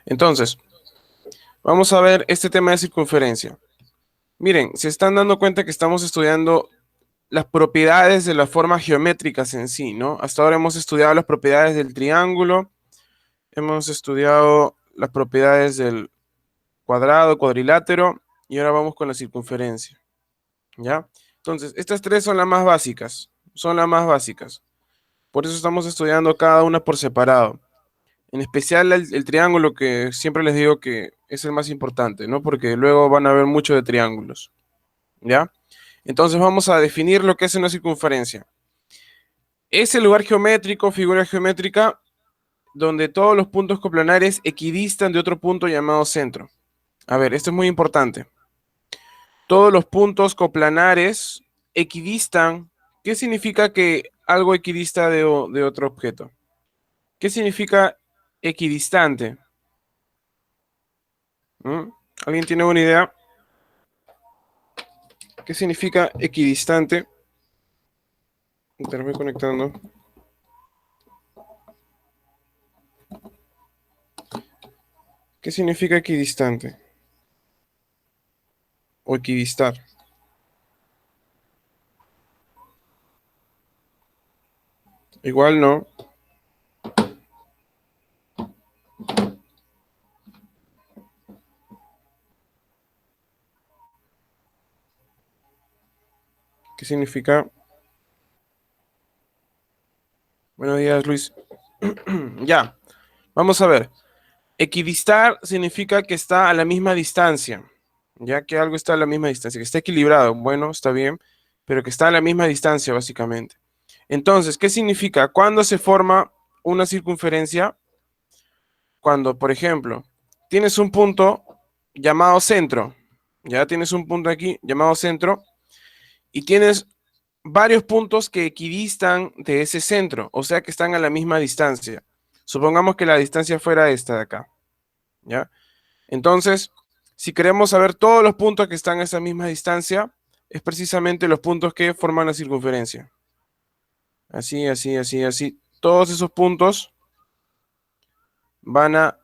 Entonces, vamos a ver este tema de circunferencia. Miren, se están dando cuenta que estamos estudiando las propiedades de las formas geométricas en sí, ¿no? Hasta ahora hemos estudiado las propiedades del triángulo, hemos estudiado las propiedades del cuadrado, cuadrilátero, y ahora vamos con la circunferencia, ¿ya? Entonces, estas tres son las más básicas, son las más básicas. Por eso estamos estudiando cada una por separado. En especial el triángulo, que siempre les digo que es el más importante, ¿no? Porque luego van a ver mucho de triángulos, ¿ya? Entonces vamos a definir lo que es una circunferencia. Es el lugar geométrico, figura geométrica, donde todos los puntos coplanares equidistan de otro punto llamado centro. A ver, esto es muy importante. Todos los puntos coplanares equidistan. ¿Qué significa que algo equidista de otro objeto? ¿Qué significa equidistante? ¿Mm? ¿Alguien tiene una idea? ¿Qué significa equidistante? Estarme conectando. ¿Qué significa equidistante? O equidistar. Igual no. ¿Qué significa? Buenos días, Luis. Ya, vamos a ver. Equidistar significa que está a la misma distancia. Ya que algo está a la misma distancia, que está equilibrado. Bueno, está bien, pero que está a la misma distancia, básicamente. Entonces, ¿qué significa? ¿Cuándo se forma una circunferencia? Cuando, por ejemplo, tienes un punto llamado centro. Ya tienes un punto aquí llamado centro y tienes varios puntos que equidistan de ese centro, o sea que están a la misma distancia. Supongamos que la distancia fuera esta de acá, ¿ya? Entonces, si queremos saber todos los puntos que están a esa misma distancia, es precisamente los puntos que forman la circunferencia. Así, así, así, así. Todos esos puntos van a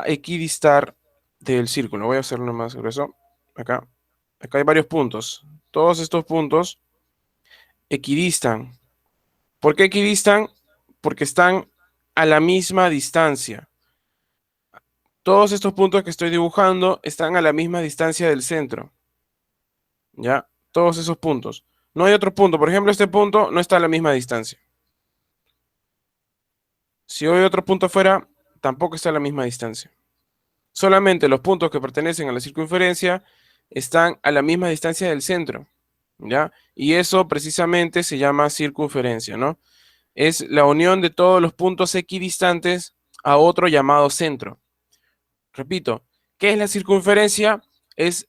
equidistar del círculo. Voy a hacerlo más grueso. Acá. Acá hay varios puntos. Todos estos puntos equidistan. ¿Por qué equidistan? Porque están a la misma distancia. Todos estos puntos que estoy dibujando están a la misma distancia del centro. ¿Ya? Todos esos puntos. No hay otro punto. Por ejemplo, este punto no está a la misma distancia. Si hay otro punto afuera, tampoco está a la misma distancia. Solamente los puntos que pertenecen a la circunferencia están a la misma distancia del centro. ¿Ya? Y eso precisamente se llama circunferencia, ¿no? Es la unión de todos los puntos equidistantes a otro llamado centro. Repito, ¿qué es la circunferencia? Es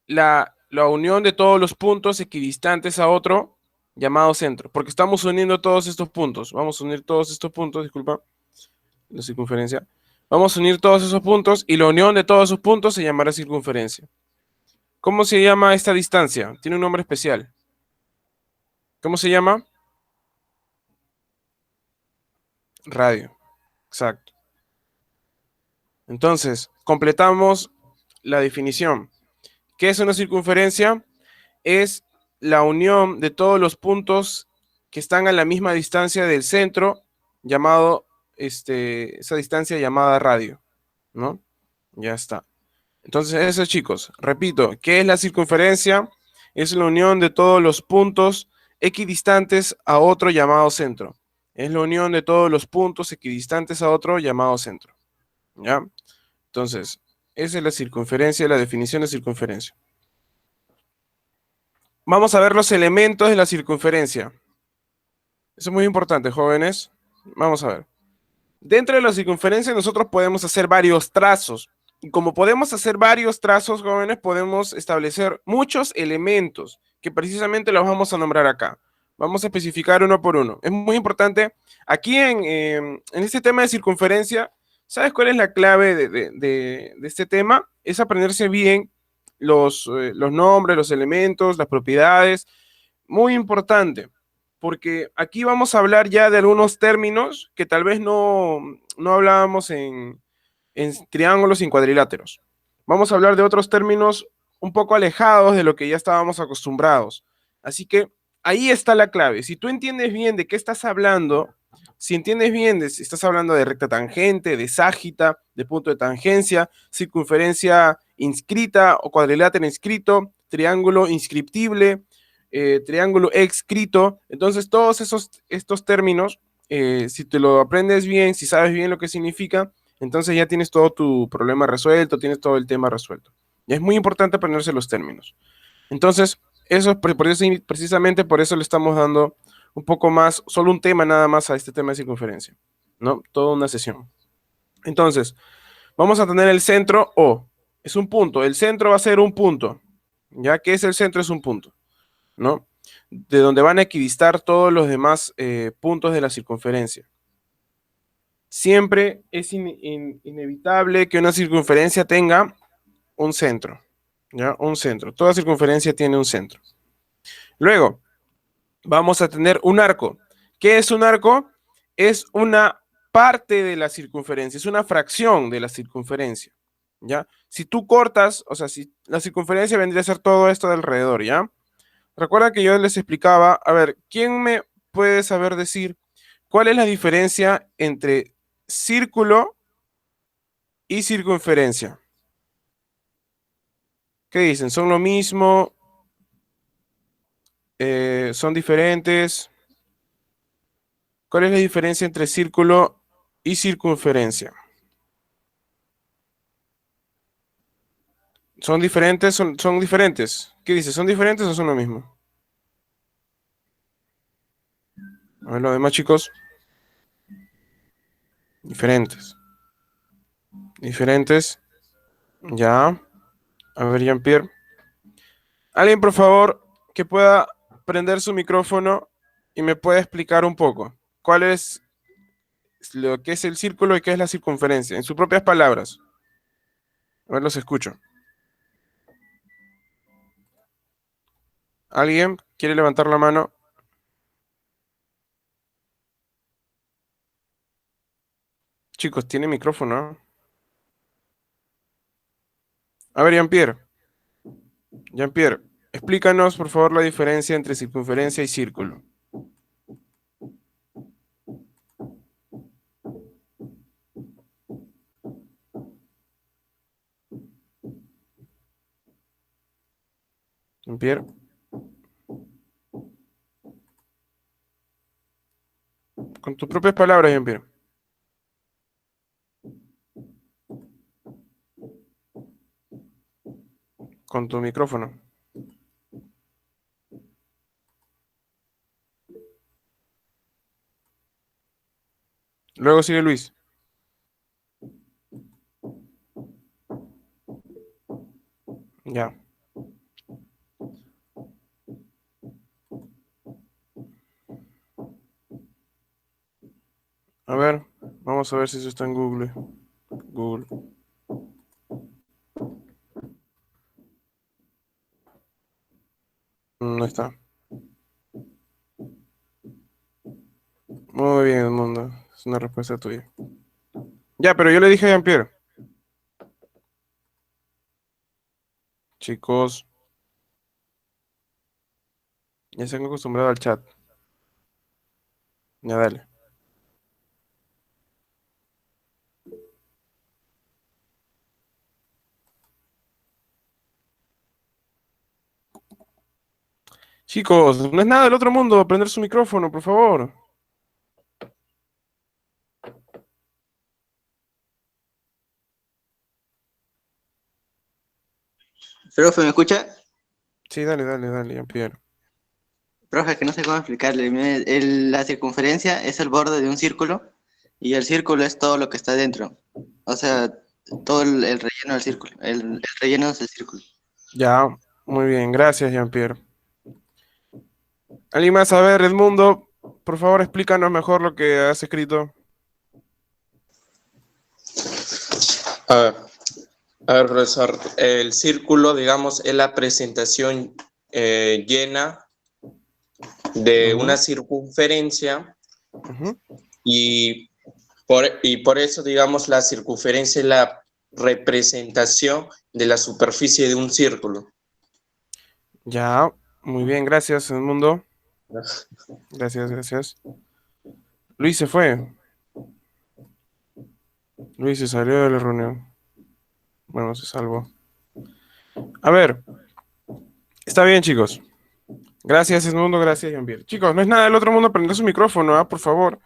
la unión de todos los puntos equidistantes a otro llamado centro, porque estamos uniendo todos estos puntos. Vamos a unir todos estos puntos, disculpa, la circunferencia. Vamos a unir todos esos puntos y la unión de todos esos puntos se llamará circunferencia. ¿Cómo se llama esta distancia? Tiene un nombre especial. ¿Cómo se llama? Radio. Exacto. Entonces, completamos la definición. ¿Qué es una circunferencia? Es la unión de todos los puntos que están a la misma distancia del centro, llamado, esa distancia llamada radio, ¿no? Ya está. Entonces, eso, chicos, repito, ¿qué es la circunferencia? Es la unión de todos los puntos equidistantes a otro llamado centro. Es la unión de todos los puntos equidistantes a otro llamado centro. ¿Ya? Entonces, esa es la circunferencia, la definición de circunferencia. Vamos a ver los elementos de la circunferencia. Eso es muy importante, jóvenes. Vamos a ver. Dentro de la circunferencia nosotros podemos hacer varios trazos. Y como podemos hacer varios trazos, jóvenes, podemos establecer muchos elementos que precisamente los vamos a nombrar acá. Vamos a especificar uno por uno. Es muy importante. Aquí en este tema de circunferencia, ¿sabes cuál es la clave de este tema? Es aprenderse bien los nombres, los elementos, las propiedades. Muy importante, porque aquí vamos a hablar ya de algunos términos que tal vez no hablábamos en triángulos y en cuadriláteros. Vamos a hablar de otros términos un poco alejados de lo que ya estábamos acostumbrados. Así que ahí está la clave. Si tú entiendes bien de qué estás hablando, si entiendes bien de si estás hablando de recta tangente, de ságita, de punto de tangencia, circunferencia inscrita o cuadrilátero inscrito, triángulo inscriptible, triángulo escrito, entonces todos estos términos, si te lo aprendes bien, si sabes bien lo que significa, entonces ya tienes todo tu problema resuelto, tienes todo el tema resuelto. Y es muy importante aprenderse los términos. Entonces, eso, por eso, precisamente por eso le estamos dando un poco más, solo un tema nada más a este tema de circunferencia, ¿no? Toda una sesión. Entonces, vamos a tener el centro O. Es un punto. El centro va a ser un punto. Ya que es el centro, es un punto, ¿no? De donde van a equidistar todos los demás puntos de la circunferencia. Siempre es inevitable que una circunferencia tenga un centro, ¿ya? Un centro. Toda circunferencia tiene un centro. Luego, vamos a tener un arco. ¿Qué es un arco? Es una parte de la circunferencia, es una fracción de la circunferencia, ¿ya? Si tú cortas, o sea, si la circunferencia vendría a ser todo esto de alrededor, ¿ya? Recuerda que yo les explicaba, a ver, ¿quién me puede saber decir cuál es la diferencia entre círculo y circunferencia? ¿Qué dicen? ¿Son lo mismo? ¿Son diferentes? ¿Cuál es la diferencia entre círculo y circunferencia? ¿Son diferentes? ¿Son diferentes? ¿Qué dice? ¿Son diferentes o son lo mismo? A ver, los demás chicos. Diferentes. Diferentes. Ya. A ver, Jean-Pierre. Alguien, por favor, que pueda prender su micrófono y me pueda explicar un poco cuál es lo que es el círculo y qué es la circunferencia, en sus propias palabras. A ver, los escucho. ¿Alguien quiere levantar la mano? Chicos, tiene micrófono, ¿no? A ver, Jean-Pierre. Jean-Pierre, explícanos, por favor, la diferencia entre circunferencia y círculo. Jean-Pierre. Con tus propias palabras, Jean-Pierre. Con tu micrófono. Luego sigue Luis. Ya. A ver, vamos a ver si eso está en Google. Google. No está. Muy bien, Mundo. Es una respuesta tuya. Ya, pero yo le dije a Jean-Pierre. Chicos, ya se han acostumbrado al chat. Ya, dale. Chicos, no es nada del otro mundo prender su micrófono, por favor. Profe, ¿me escucha? Sí, dale, dale, dale, Jean-Pierre. Profe, que no sé cómo explicarle. Mire, la circunferencia es el borde de un círculo y el círculo es todo lo que está dentro. O sea, todo el relleno del círculo. El relleno es el círculo. Ya, muy bien, gracias, Jean-Pierre. ¿Alguien más? A ver, Edmundo, por favor, explícanos mejor lo que has escrito. A a ver, profesor, el círculo, digamos, es la presentación llena de una circunferencia y Y por eso, digamos, la circunferencia es la representación de la superficie de un círculo. Ya, muy bien, gracias, Edmundo. Gracias, gracias. Luis se fue. Luis se salió de la reunión. Bueno, se salvó. A ver, está bien, chicos. Gracias, Edmundo, gracias, Jean-Pierre. Chicos, no es nada del otro mundo prender su micrófono, por favor.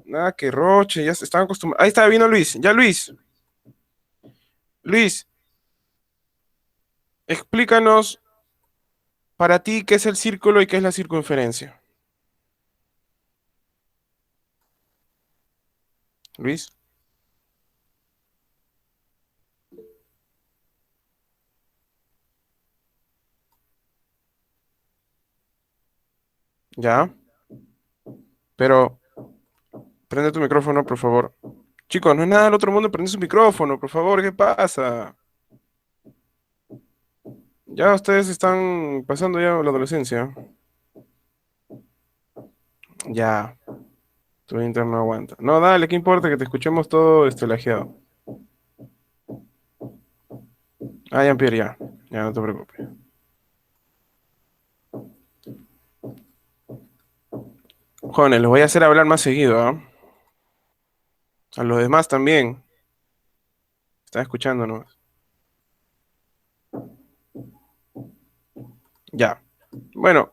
Nada que roche, ya se están acostumbrados. Ahí está, vino Luis. Ya, Luis. Luis, explícanos para ti qué es el círculo y qué es la circunferencia. Luis. Ya. Pero prende tu micrófono, por favor. Chicos, no es nada del otro mundo prender su micrófono, por favor. ¿Qué pasa? Ya ustedes están pasando ya la adolescencia. Ya. Tu interno no aguanta. No, dale, ¿qué importa que te escuchemos todo lajeado? Ah, Jean-Pierre, ya. Ya, no te preocupes. Jóvenes, los voy a hacer hablar más seguido, ¿ah? A los demás también. Están escuchándonos. Ya. Bueno,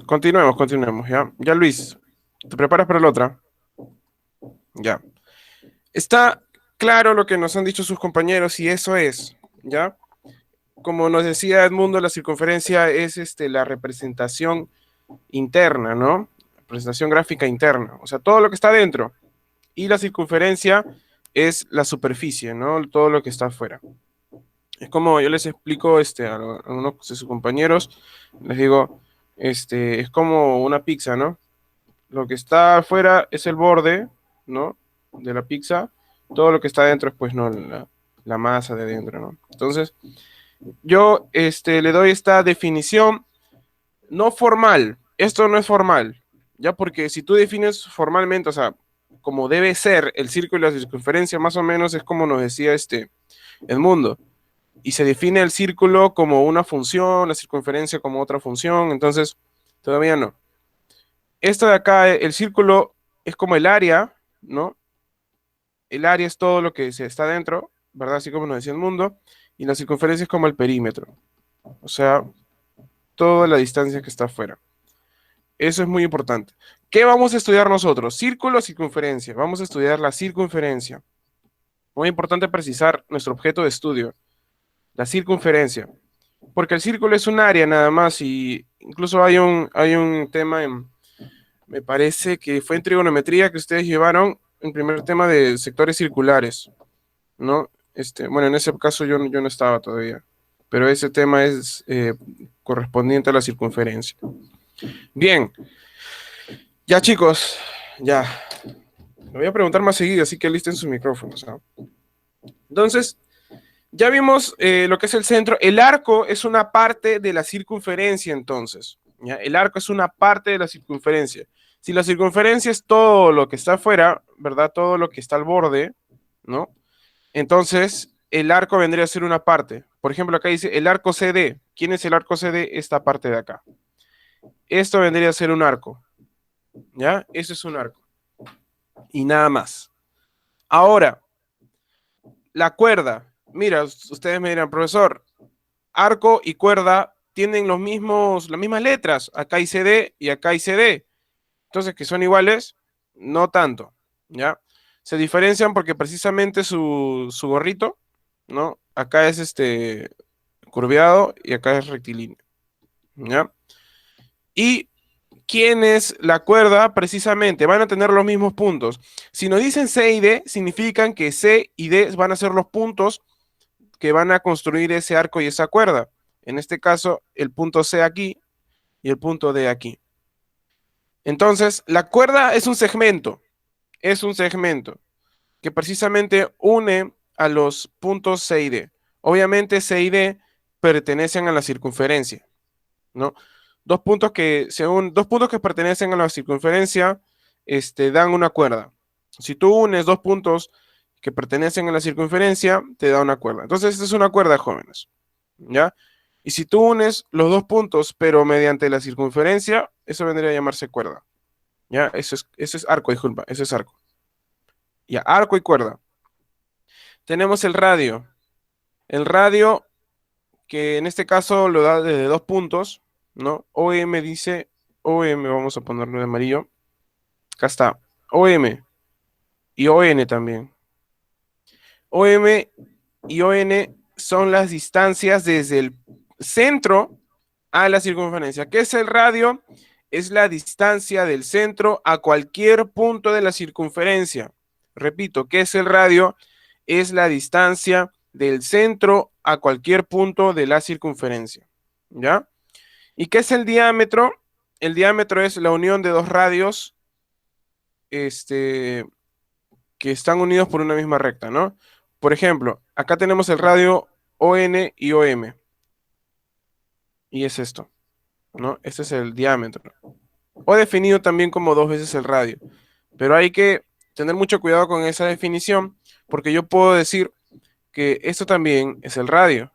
continuemos, ¿ya? Ya, Luis, ¿te preparas para la otra? Ya. Está claro lo que nos han dicho sus compañeros y eso es, ¿ya? Como nos decía Edmundo, la circunferencia es la representación interna, ¿no? Representación gráfica interna, o sea, todo lo que está dentro. Y la circunferencia es la superficie, ¿no? Todo lo que está afuera. Es como yo les explico a unos de sus compañeros, les digo, es como una pizza, ¿no? Lo que está afuera es el borde, ¿no? De la pizza. Todo lo que está dentro es, pues, no, la masa de dentro, ¿no? Entonces, yo le doy esta definición no formal. Esto no es formal, ¿ya? Porque si tú defines formalmente, o sea, como debe ser el círculo y la circunferencia, más o menos es como nos decía Edmundo. Y se define el círculo como una función, la circunferencia como otra función, entonces todavía no. Esto de acá, el círculo es como el área, ¿no? El área es todo lo que se está dentro, ¿verdad? Así como nos decía el mundo, y la circunferencia es como el perímetro, o sea, toda la distancia que está afuera. Eso es muy importante. ¿Qué vamos a estudiar nosotros? ¿Círculo o circunferencia? Vamos a estudiar la circunferencia. Muy importante precisar nuestro objeto de estudio, la circunferencia. Porque el círculo es un área nada más y incluso hay un tema me parece que fue en trigonometría que ustedes llevaron el primer tema de sectores circulares, ¿no? Bueno, en ese caso yo no estaba todavía, pero ese tema es correspondiente a la circunferencia. Bien, ya chicos, ya. Me voy a preguntar más seguido, así que alisten sus micrófonos, ¿no? Entonces, ya vimos lo que es el centro. El arco es una parte de la circunferencia, entonces. ¿Ya? El arco es una parte de la circunferencia. Si la circunferencia es todo lo que está afuera, ¿verdad? Todo lo que está al borde, ¿no? Entonces, el arco vendría a ser una parte. Por ejemplo, acá dice el arco CD. ¿Quién es el arco CD? Esta parte de acá. Esto vendría a ser un arco. ¿Ya? Eso es un arco. Y nada más. Ahora, la cuerda. Mira, ustedes me dirán, profesor, arco y cuerda tienen las mismas letras. Acá hay CD y acá hay CD. Entonces, que son iguales, no tanto, ¿ya? Se diferencian porque precisamente su gorrito, ¿no? Acá es curveado y acá es rectilíneo, ¿ya? Y ¿quién es la cuerda? Precisamente van a tener los mismos puntos. Si nos dicen C y D, significan que C y D van a ser los puntos que van a construir ese arco y esa cuerda. En este caso, el punto C aquí y el punto D aquí. Entonces, la cuerda es un segmento que precisamente une a los puntos C y D. Obviamente C y D pertenecen a la circunferencia, ¿no? Dos puntos que pertenecen a la circunferencia dan una cuerda. Si tú unes dos puntos que pertenecen a la circunferencia, te da una cuerda. Entonces, esta es una cuerda, jóvenes. ¿Ya? Y si tú unes los dos puntos, pero mediante la circunferencia, eso vendría a llamarse cuerda. ¿Ya? Eso es arco, disculpa, eso es arco. Ya, arco y cuerda. Tenemos el radio. El radio, que en este caso lo da desde dos puntos, ¿no? OM dice, OM, vamos a ponerlo de amarillo. Acá está, OM y ON también. OM y ON son las distancias desde el centro a la circunferencia. ¿Qué es el radio? Es la distancia del centro a cualquier punto de la circunferencia. Repito, ¿qué es el radio? Es la distancia del centro a cualquier punto de la circunferencia. ¿Ya? ¿Y qué es el diámetro? El diámetro es la unión de dos radios que están unidos por una misma recta, ¿no? Por ejemplo, acá tenemos el radio ON y OM. Y es esto, ¿no? Este es el diámetro. O definido también como 2 veces el radio. Pero hay que tener mucho cuidado con esa definición, porque yo puedo decir que esto también es el radio.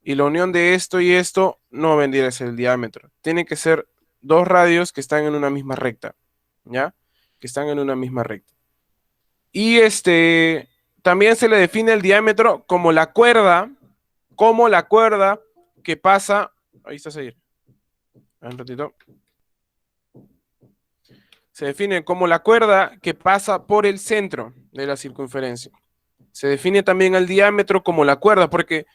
Y la unión de esto y esto no vendría a ser el diámetro. Tiene que ser dos radios que están en una misma recta, ¿ya? Que están en una misma recta. Y también se le define el diámetro como la cuerda que pasa. Ahí está, seguir. Un ratito. Se define como la cuerda que pasa por el centro de la circunferencia. Se define también el diámetro como la cuerda, porque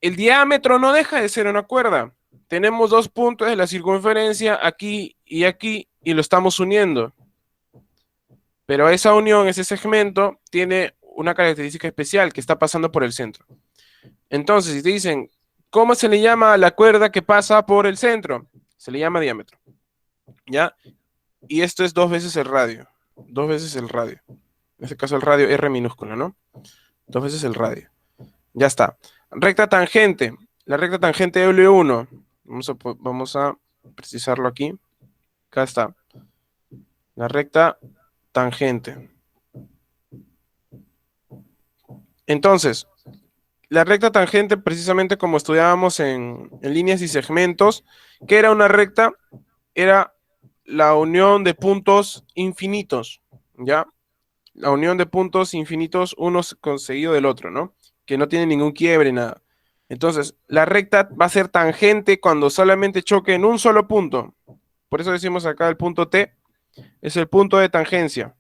el diámetro no deja de ser una cuerda. Tenemos dos puntos de la circunferencia aquí, y lo estamos uniendo. Pero esa unión, ese segmento, tiene una característica especial, que está pasando por el centro. Entonces, si te dicen, ¿cómo se le llama a la cuerda que pasa por el centro? Se le llama diámetro. ¿Ya? Y esto es 2 veces el radio. 2 veces el radio. En este caso el radio R minúscula, ¿no? 2 veces el radio. Ya está. Recta tangente. La recta tangente L1. Vamos a precisarlo aquí. Acá está. La recta tangente. Entonces, la recta tangente, precisamente como estudiábamos en líneas y segmentos, ¿qué era una recta? Era la unión de puntos infinitos, ¿ya? La unión de puntos infinitos, uno seguido del otro, ¿no? Que no tiene ningún quiebre, nada. Entonces, la recta va a ser tangente cuando solamente choque en un solo punto. Por eso decimos acá el punto T es el punto de tangencia.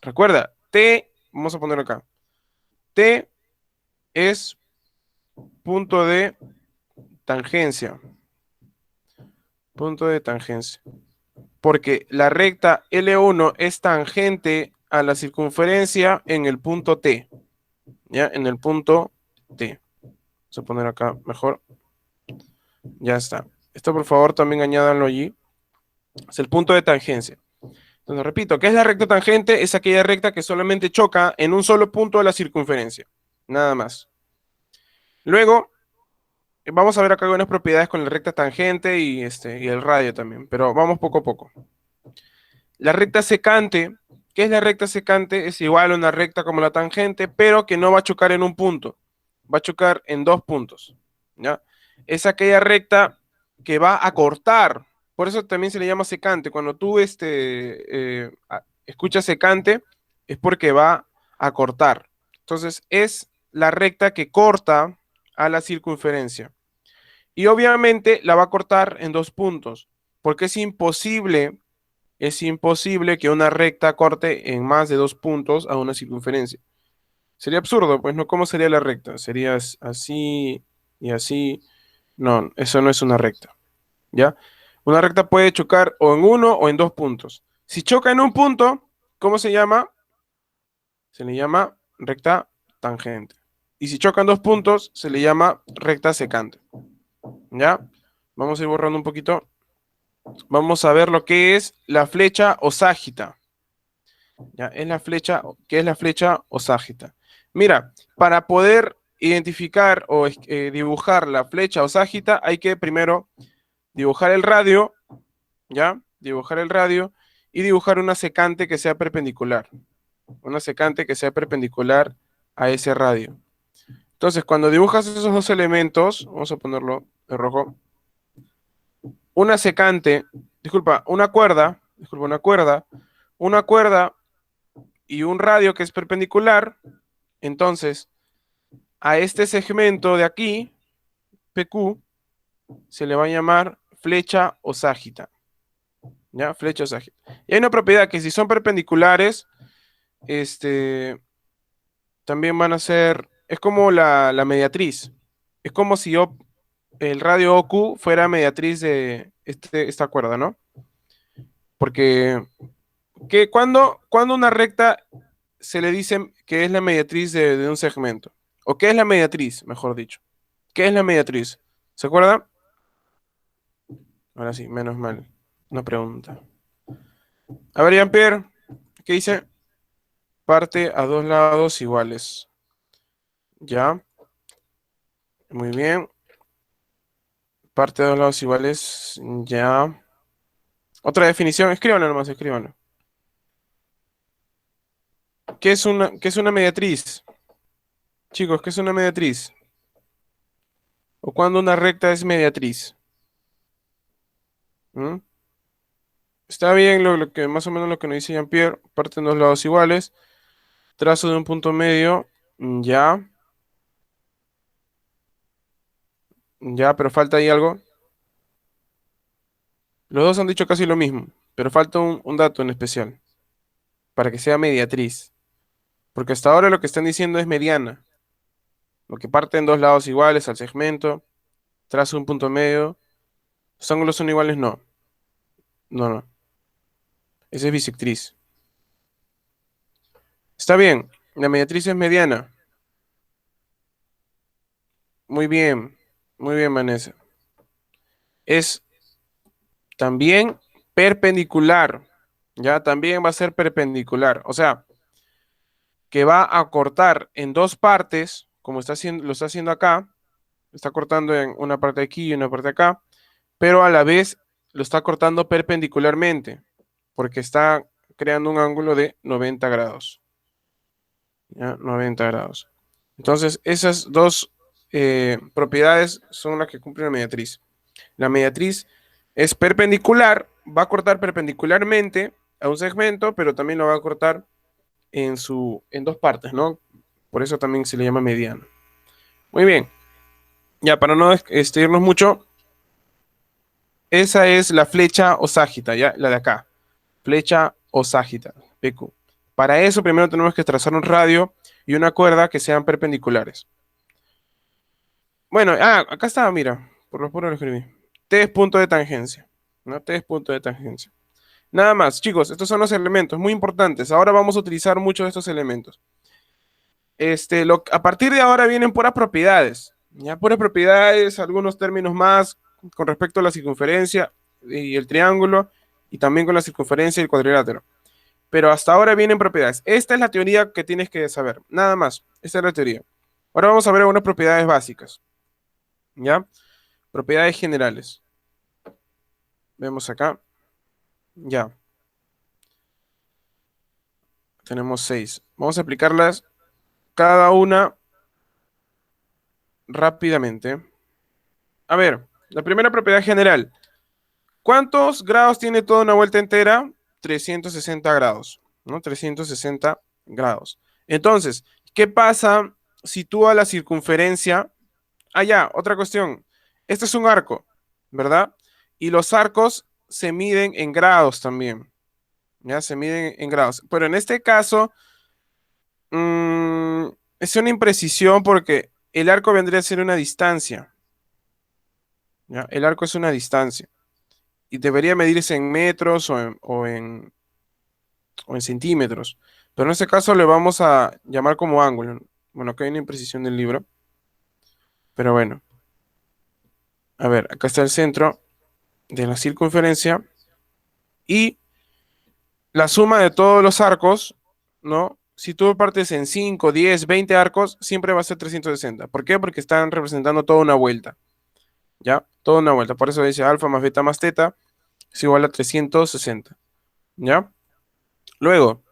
Recuerda, T, vamos a ponerlo acá. T es punto de tangencia. Punto de tangencia. Porque la recta L1 es tangente a la circunferencia en el punto T. ¿Ya? En el punto T. Vamos a poner acá mejor. Ya está. Esto por favor también añádanlo allí. Es el punto de tangencia. Entonces repito, ¿qué es la recta tangente? Es aquella recta que solamente choca en un solo punto de la circunferencia. Nada más. Luego, vamos a ver acá algunas propiedades con la recta tangente y el radio también. Pero vamos poco a poco. La recta secante, ¿qué es la recta secante? Es igual a una recta como la tangente, pero que no va a chocar en un punto. Va a chocar en dos puntos. ¿Ya? Es aquella recta que va a cortar. Por eso también se le llama secante. Cuando tú escuchas secante, es porque va a cortar. Entonces, es la recta que corta a la circunferencia. Y obviamente la va a cortar en dos puntos, porque es imposible que una recta corte en más de dos puntos a una circunferencia. Sería absurdo, pues, ¿no? ¿Cómo sería la recta? Sería así y así. No, eso no es una recta, ¿ya? Una recta puede chocar o en uno o en dos puntos. Si choca en un punto, ¿cómo se llama? Se le llama recta tangente. Y si chocan dos puntos, se le llama recta secante. ¿Ya? Vamos a ir borrando un poquito. Vamos a ver lo que es la flecha o ságita. ¿Ya? Es la flecha, ¿qué es la flecha o ságita? Mira, para poder identificar o dibujar la flecha o ságita, hay que primero dibujar el radio, ¿ya? Dibujar el radio y dibujar una secante que sea perpendicular. Una secante que sea perpendicular a ese radio. Entonces, cuando dibujas esos dos elementos, vamos a ponerlo de rojo, una secante, una cuerda y un radio que es perpendicular, entonces a este segmento de aquí, PQ, se le va a llamar flecha o ságita. ¿Ya? Flecha o ságita. Y hay una propiedad que si son perpendiculares, también van a ser, es como la mediatriz. Es como si el radio OQ fuera mediatriz de esta cuerda, ¿no? Porque cuando una recta se le dice que es la mediatriz de un segmento. ¿O qué es la mediatriz, mejor dicho? ¿Qué es la mediatriz? ¿Se acuerdan? Ahora sí, menos mal. Una pregunta. A ver, Jean-Pierre, ¿qué dice? Parte a dos lados iguales. Ya. Muy bien. Parte a dos lados iguales. Ya. Otra definición. Escríbanlo nomás, escríbanlo. ¿Qué es una mediatriz? Chicos, ¿qué es una mediatriz? ¿O cuando una recta es mediatriz? ¿Mm? Está bien lo que más o menos lo que nos dice Jean-Pierre. Parten dos lados iguales. Trazo de un punto medio. Ya. Ya, pero falta ahí algo. Los dos han dicho casi lo mismo, pero falta un dato en especial. Para que sea mediatriz. Porque hasta ahora lo que están diciendo es mediana. Lo que parte en dos lados iguales al segmento. Trazo un punto medio. Los ángulos son iguales, no. No, no. Esa es bisectriz. Está bien. La mediatriz es mediana. Muy bien. Muy bien, Vanessa. Es también perpendicular. Ya, también va a ser perpendicular. O sea, que va a cortar en dos partes, como lo está haciendo acá. Está cortando en una parte aquí y una parte acá. Pero a la vez lo está cortando perpendicularmente. Porque está creando un ángulo de 90 grados. ¿Ya? 90 grados. Entonces, esas dos propiedades son las que cumple la mediatriz. La mediatriz es perpendicular, va a cortar perpendicularmente a un segmento, pero también lo va a cortar en dos partes, ¿no? Por eso también se le llama mediana. Muy bien. Ya, para no irnos mucho, esa es la flecha o ságita, ya, la de acá. Flecha o ságita, PQ. Para eso primero tenemos que trazar un radio y una cuerda que sean perpendiculares. Bueno, acá estaba, mira, por lo puro lo escribí. T es punto de tangencia, ¿no? T es punto de tangencia. Nada más, chicos, estos son los elementos muy importantes. Ahora vamos a utilizar muchos de estos elementos. A partir de ahora vienen puras propiedades, ya puras propiedades, algunos términos más con respecto a la circunferencia y el triángulo, y también con la circunferencia y el cuadrilátero. Pero hasta ahora vienen propiedades. Esta es la teoría que tienes que saber, nada más. Esta es la teoría. Ahora vamos a ver algunas propiedades básicas, ¿ya? Propiedades generales. Vemos acá. Ya. Tenemos 6. Vamos a aplicarlas cada una rápidamente. A ver, la primera propiedad general. ¿Cuántos grados tiene toda una vuelta entera? 360 grados, ¿no? 360 grados. Entonces, ¿qué pasa si tú a la circunferencia... ya, otra cuestión. Este es un arco, ¿verdad? Y los arcos se miden en grados también. Ya, se miden en grados. Pero en este caso, es una imprecisión porque el arco vendría a ser una distancia. ¿Ya? El arco es una distancia. Y debería medirse en metros o en centímetros. Pero en este caso le vamos a llamar como ángulo. Bueno, acá hay una imprecisión del libro. Pero bueno. A ver, acá está el centro de la circunferencia. Y la suma de todos los arcos, ¿no? Si tú partes en 5, 10, 20 arcos, siempre va a ser 360. ¿Por qué? Porque están representando toda una vuelta. ¿Ya? Toda una vuelta. Por eso dice alfa más beta más teta es igual a 360. ¿Ya? Luego,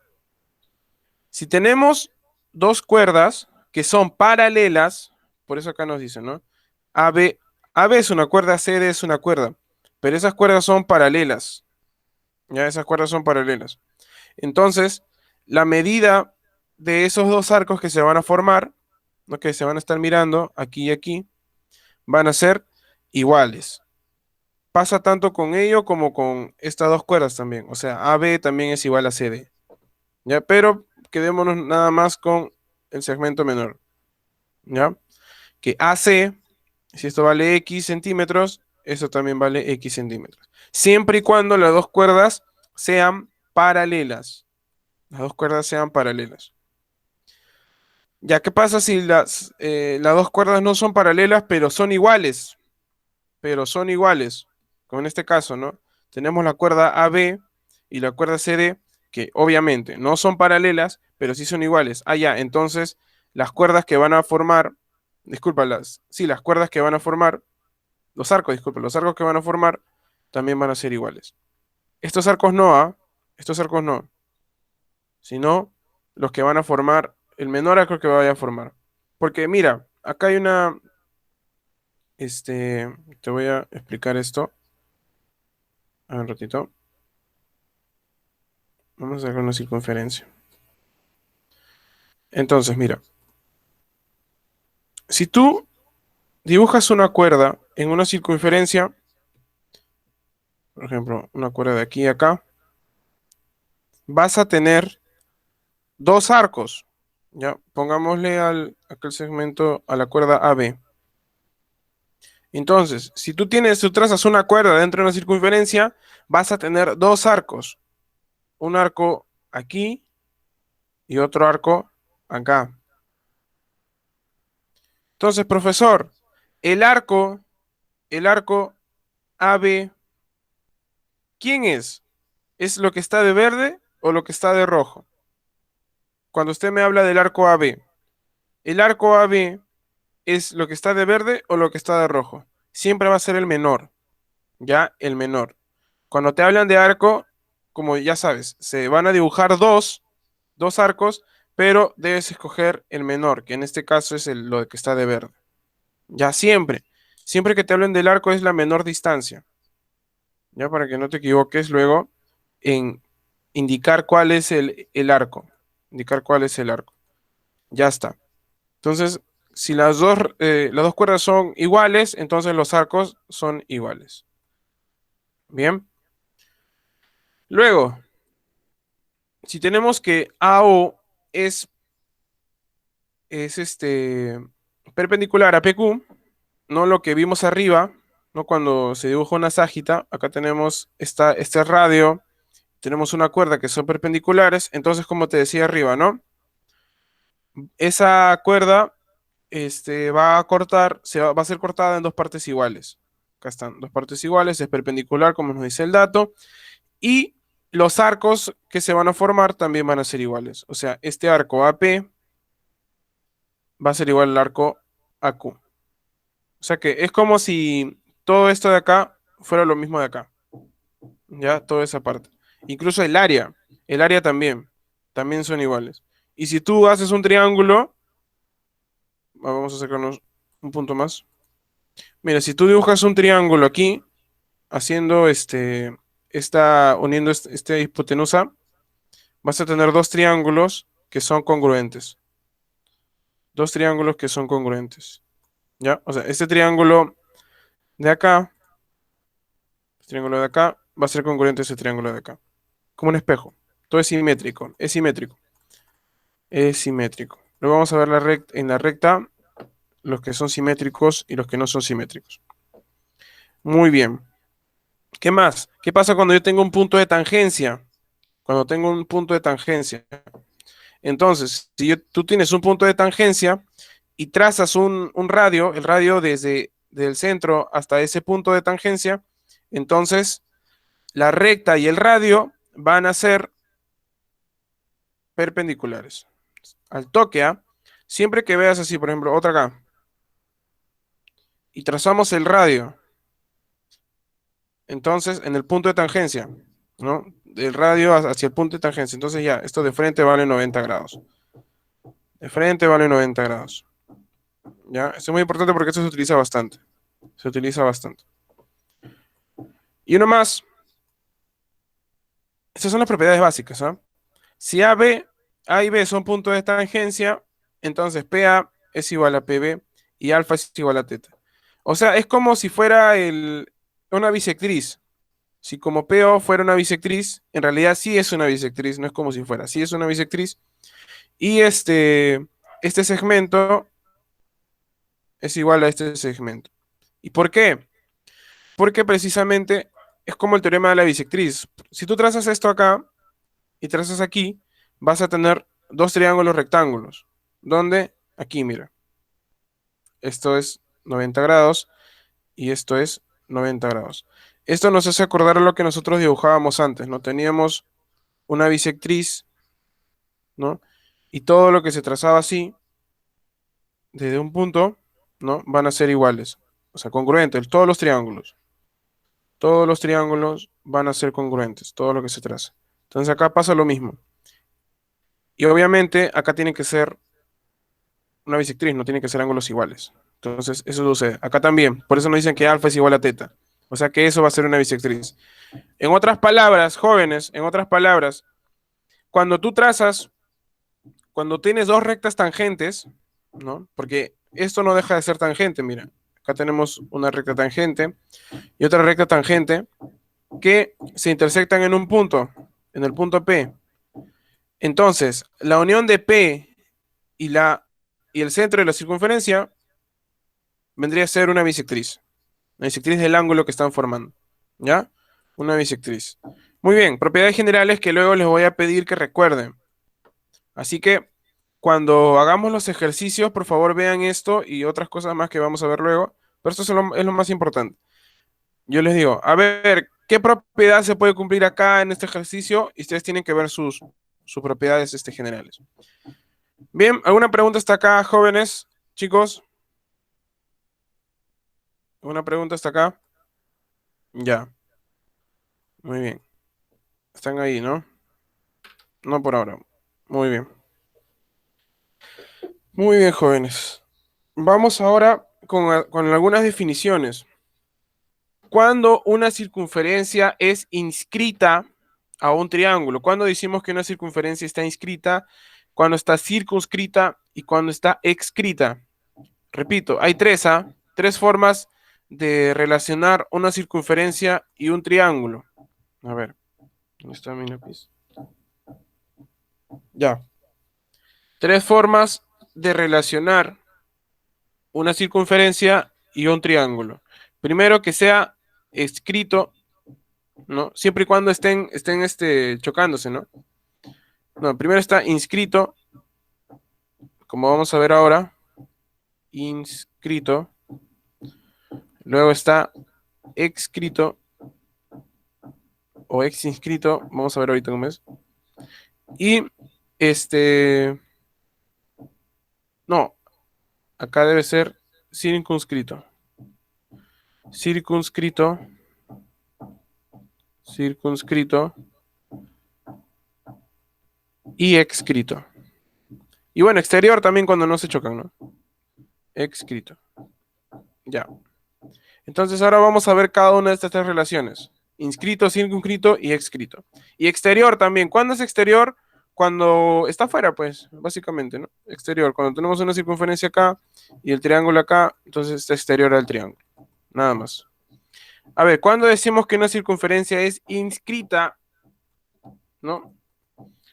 Si tenemos dos cuerdas que son paralelas, por eso acá nos dice, ¿no? AB, AB es una cuerda, CD es una cuerda, pero esas cuerdas son paralelas. Ya, esas cuerdas son paralelas. Entonces, la medida de esos dos arcos que se van a formar, ¿no? Que se van a estar mirando aquí y aquí, van a ser iguales. Pasa tanto con ello como con estas dos cuerdas también. O sea, AB también es igual a CD. ¿Ya? Pero quedémonos nada más con el segmento menor. ¿Ya? Que AC, si esto vale X centímetros, eso también vale X centímetros. Siempre y cuando las dos cuerdas sean paralelas. Las dos cuerdas sean paralelas. Ya, ¿qué pasa si las dos cuerdas no son paralelas, pero son iguales? Pero son iguales, como en este caso, ¿no? Tenemos la cuerda AB y la cuerda CD, que obviamente no son paralelas, pero sí son iguales. Ah, ya, entonces las cuerdas que van a formar, disculpa, sí, las cuerdas que van a formar, los arcos, disculpa, los arcos que van a formar también van a ser iguales. Estos arcos no, ¿ah? Estos arcos no, sino los que van a formar, el menor arco que vaya a formar. Porque mira, acá hay te voy a explicar esto. A ver, un ratito. Vamos a sacar una circunferencia. Entonces, mira, si tú dibujas una cuerda en una circunferencia, por ejemplo, una cuerda de aquí a acá, vas a tener dos arcos. Ya, pongámosle al aquel segmento a la cuerda AB. Entonces, si tú trazas una cuerda dentro de una circunferencia, vas a tener dos arcos. Un arco aquí y otro arco acá. Entonces, profesor, el arco, el arco AB, ¿quién es? ¿Es lo que está de verde o lo que está de rojo? Cuando usted me habla del arco AB, ¿el arco AB es lo que está de verde o lo que está de rojo? Siempre va a ser el menor, ¿ya? El menor. Cuando te hablan de arco, como ya sabes, se van a dibujar dos arcos, pero debes escoger el menor, que en este caso es lo que está de verde. Ya siempre, siempre que te hablen del arco es la menor distancia, ya para que no te equivoques luego en indicar cuál es el arco, indicar cuál es el arco. Ya está. Entonces, si las dos cuerdas son iguales, entonces los arcos son iguales. Bien. Luego, si tenemos que AO es perpendicular a PQ, no lo que vimos arriba, no cuando se dibuja una ságita, acá tenemos este radio, tenemos una cuerda que son perpendiculares, entonces como te decía arriba, ¿no? Esa cuerda va a ser cortada en dos partes iguales. Acá están, dos partes iguales, es perpendicular, como nos dice el dato, y los arcos que se van a formar también van a ser iguales. O sea, este arco AP va a ser igual al arco AQ. O sea que es como si todo esto de acá fuera lo mismo de acá. Ya, toda esa parte. Incluso el área también son iguales. Y si tú haces un triángulo, vamos a sacarnos un punto más. Mira, si tú dibujas un triángulo aquí, haciendo uniendo esta hipotenusa, vas a tener dos triángulos que son congruentes. Dos triángulos que son congruentes. ¿Ya? O sea, este triángulo de acá, este triángulo de acá, va a ser congruente a ese triángulo de acá. Como un espejo. Todo es simétrico. Es simétrico. Es simétrico. Luego vamos a ver en la recta los que son simétricos y los que no son simétricos. Muy bien. ¿Qué más? ¿Qué pasa cuando yo tengo un punto de tangencia? Cuando tengo un punto de tangencia. Entonces, si tú tienes un punto de tangencia y trazas un radio, el radio desde el centro hasta ese punto de tangencia, entonces la recta y el radio van a ser perpendiculares. Al toque, ¿ah? Siempre que veas así, por ejemplo, otra acá, y trazamos el radio, entonces en el punto de tangencia, ¿no? Del radio hacia el punto de tangencia. Entonces ya, esto de frente vale 90 grados. De frente vale 90 grados. ¿Ya? Esto es muy importante porque esto se utiliza bastante. Se utiliza bastante. Y uno más. Estas son las propiedades básicas, ¿ah? Si A y B son puntos de tangencia, entonces PA es igual a PB y alfa es igual a teta. O sea, es como si fuera una bisectriz. Si como PO fuera una bisectriz, en realidad sí es una bisectriz, no es como si fuera, sí es una bisectriz. Y este segmento es igual a este segmento. ¿Y por qué? Porque precisamente es como el teorema de la bisectriz. Si tú trazas esto acá y trazas aquí, vas a tener dos triángulos rectángulos. ¿Dónde? Aquí, mira. Esto es 90 grados y esto es 90 grados. Esto nos hace acordar a lo que nosotros dibujábamos antes, ¿no? Teníamos una bisectriz, ¿no? Y todo lo que se trazaba así, desde un punto, ¿no? Van a ser iguales. O sea, congruentes, todos los triángulos. Todos los triángulos van a ser congruentes, todo lo que se traza. Entonces acá pasa lo mismo. Y obviamente acá tiene que ser una bisectriz, no tiene que ser ángulos iguales. Entonces eso sucede. Acá también. Por eso nos dicen que alfa es igual a teta. O sea que eso va a ser una bisectriz. En otras palabras, jóvenes, en otras palabras, cuando tú trazas, cuando tienes dos rectas tangentes, ¿no? Porque esto no deja de ser tangente, mira. Acá tenemos una recta tangente y otra recta tangente que se intersectan en un punto, en el punto P. Entonces, la unión de P y el centro de la circunferencia vendría a ser una bisectriz del ángulo que están formando, ¿ya? Una bisectriz. Muy bien, propiedades generales que luego les voy a pedir que recuerden. Así que cuando hagamos los ejercicios, por favor vean esto y otras cosas más que vamos a ver luego, pero esto es lo más importante. Yo les digo, a ver, ¿qué propiedad se puede cumplir acá en este ejercicio? Y ustedes tienen que ver sus propiedades generales. Bien, ¿alguna pregunta hasta acá, jóvenes, chicos? ¿Alguna pregunta hasta acá? Ya, muy bien. Están ahí, ¿no? No por ahora. Muy bien. Muy bien, jóvenes. Vamos ahora con algunas definiciones. Cuando una circunferencia es inscrita a un triángulo, cuando decimos que una circunferencia está inscrita, cuando está circunscrita y cuando está excreta. Repito, hay tres formas de relacionar una circunferencia y un triángulo. A ver, ¿dónde está mi lápiz? Ya. Tres formas de relacionar una circunferencia y un triángulo. Primero, que sea escrito, ¿no? Siempre y cuando estén chocándose, ¿no? No, primero está inscrito, como vamos a ver ahora. Inscrito. Luego está excrito o ex inscrito. Vamos a ver ahorita cómo es. Y no, acá debe ser circunscrito. Circunscrito. Circunscrito. Y excrito. Y bueno, exterior también cuando no se chocan, ¿no? Excrito. Ya. Entonces ahora vamos a ver cada una de estas tres relaciones. Inscrito, circunscrito y excrito. Y exterior también. ¿Cuándo es exterior? Cuando está afuera, pues, básicamente, ¿no? Exterior. Cuando tenemos una circunferencia acá y el triángulo acá, entonces está exterior al triángulo. Nada más. A ver, ¿cuándo decimos que una circunferencia es inscrita? ¿No?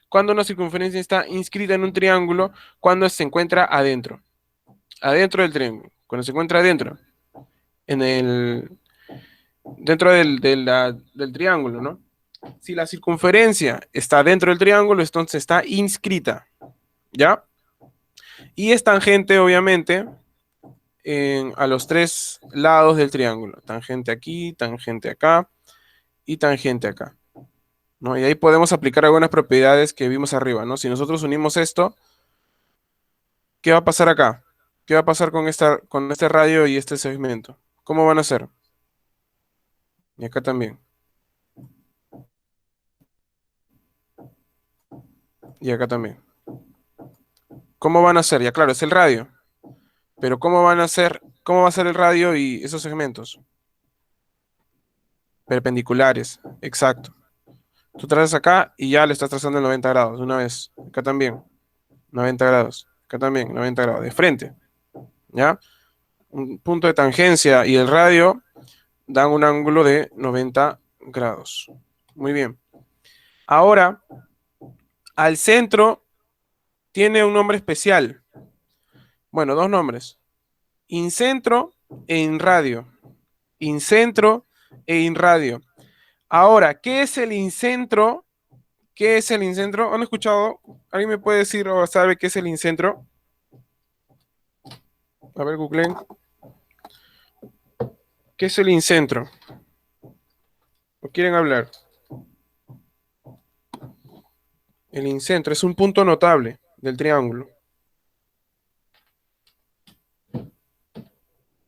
Cuando una circunferencia está inscrita en un triángulo, cuando se encuentra adentro. Adentro del triángulo. Cuando se encuentra adentro. Dentro del triángulo, ¿no? Si la circunferencia está dentro del triángulo, entonces está inscrita, ¿ya? Y es tangente, obviamente, a los tres lados del triángulo. Tangente aquí, tangente acá y tangente acá, ¿no? Y ahí podemos aplicar algunas propiedades que vimos arriba, ¿no? Si nosotros unimos esto, ¿qué va a pasar acá? ¿Qué va a pasar con este radio y este segmento? ¿Cómo van a ser? Y acá también. y acá también. ¿Cómo van a ser? Ya claro, es el radio. Pero ¿cómo van a ser? ¿Cómo va a ser el radio y esos segmentos? Perpendiculares, exacto. Tú trazas acá y ya le estás trazando en 90 grados, una vez. Acá también, 90 grados. Acá también, 90 grados, de frente. ¿Ya? Un punto de tangencia y el radio dan un ángulo de 90 grados. Muy bien. Ahora, al centro tiene un nombre especial. Bueno, dos nombres. Incentro e inradio. Incentro e inradio. Ahora, ¿qué es el incentro? ¿Qué es el incentro? ¿Han escuchado? ¿Alguien me puede decir o sabe qué es el incentro? A ver, googleen. ¿Qué es el incentro? ¿O quieren hablar? El incentro es un punto notable del triángulo.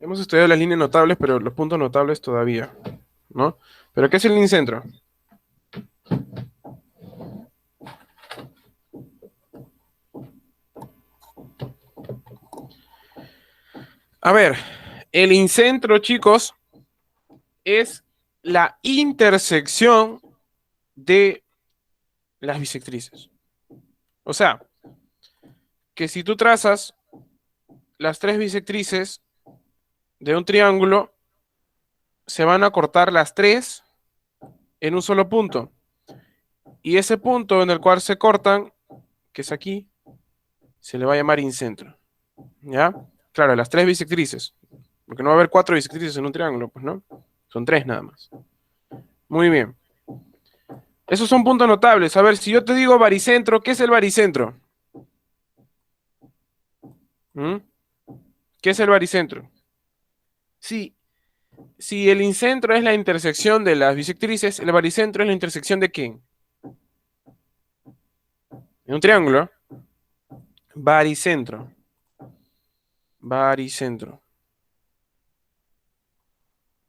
Hemos estudiado las líneas notables, pero los puntos notables todavía, ¿no? ¿Pero qué es el incentro? A ver, el incentro, chicos, es la intersección de las bisectrices. O sea, que si tú trazas las tres bisectrices de un triángulo, se van a cortar las tres en un solo punto. Y ese punto en el cual se cortan, que es aquí, se le va a llamar incentro. ¿Ya? Claro, las tres bisectrices. Porque no va a haber cuatro bisectrices en un triángulo, pues no. Son tres nada más. Muy bien. Esos son puntos notables. A ver, si yo te digo baricentro, ¿qué es el baricentro? ¿Mm? ¿Qué es el baricentro? Sí, si el incentro es la intersección de las bisectrices, el baricentro es la intersección de ¿quién? En un triángulo. Baricentro. Baricentro.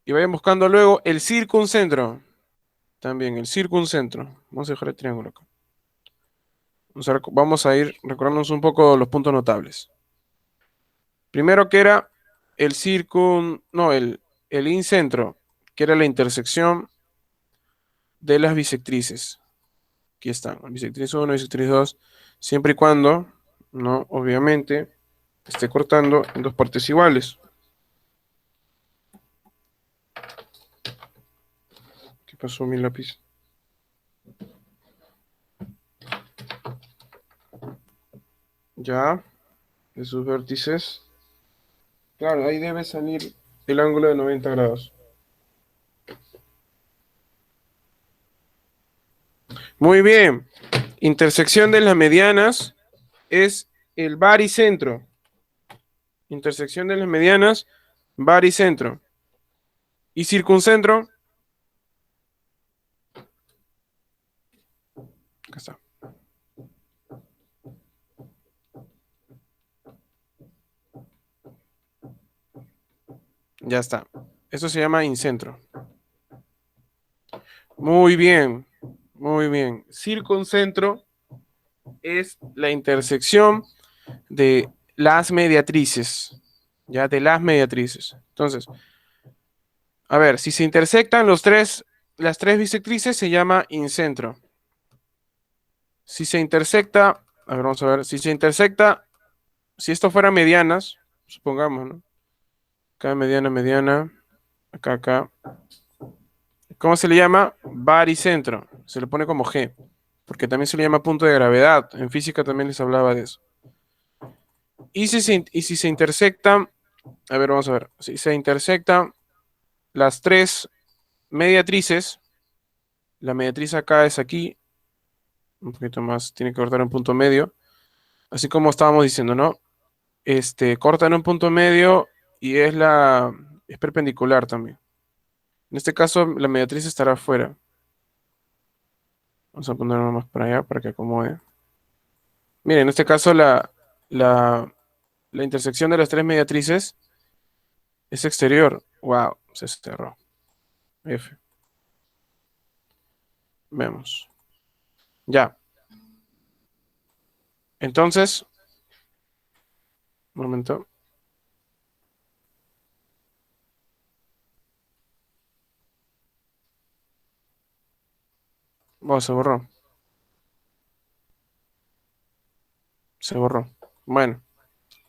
Y vayan buscando luego el circuncentro. También el circuncentro. Vamos a dejar el triángulo acá. Vamos a ir recordándonos un poco los puntos notables. Primero que era el incentro, que era la intersección de las bisectrices. Aquí están, bisectriz 1, bisectriz 2, siempre y cuando, no, obviamente, esté cortando en dos partes iguales. ¿Qué pasó mi lápiz? Ya, de sus vértices. Claro, ahí debe salir el ángulo de 90 grados. Muy bien. Intersección de las medianas es el baricentro. Intersección de las medianas, baricentro. ¿Y circuncentro? Acá está. Ya está. Eso se llama incentro. Muy bien. Muy bien. Circuncentro es la intersección de las mediatrices. Ya, de las mediatrices. Entonces, a ver, si se intersectan las tres bisectrices se llama incentro. Si se intersecta, a ver, vamos a ver, si se intersecta, si esto fuera medianas, supongamos, ¿no? Acá mediana, mediana, acá, acá. ¿Cómo se le llama? Baricentro. Se le pone como G, porque también se le llama punto de gravedad. En física también les hablaba de eso. Y si se intersectan, a ver, vamos a ver, si se intersectan las tres mediatrices, la mediatriz acá es aquí, un poquito más, tiene que cortar un punto medio, así como estábamos diciendo, ¿no? Cortan un punto medio y es perpendicular también. En este caso, la mediatriz estará afuera. Vamos a ponerlo más para allá para que acomode. Miren, en este caso la intersección de las tres mediatrices es exterior. Wow, se cerró. F. Vemos. Ya. Entonces, un momento. Oh, se borró. Se borró. Bueno.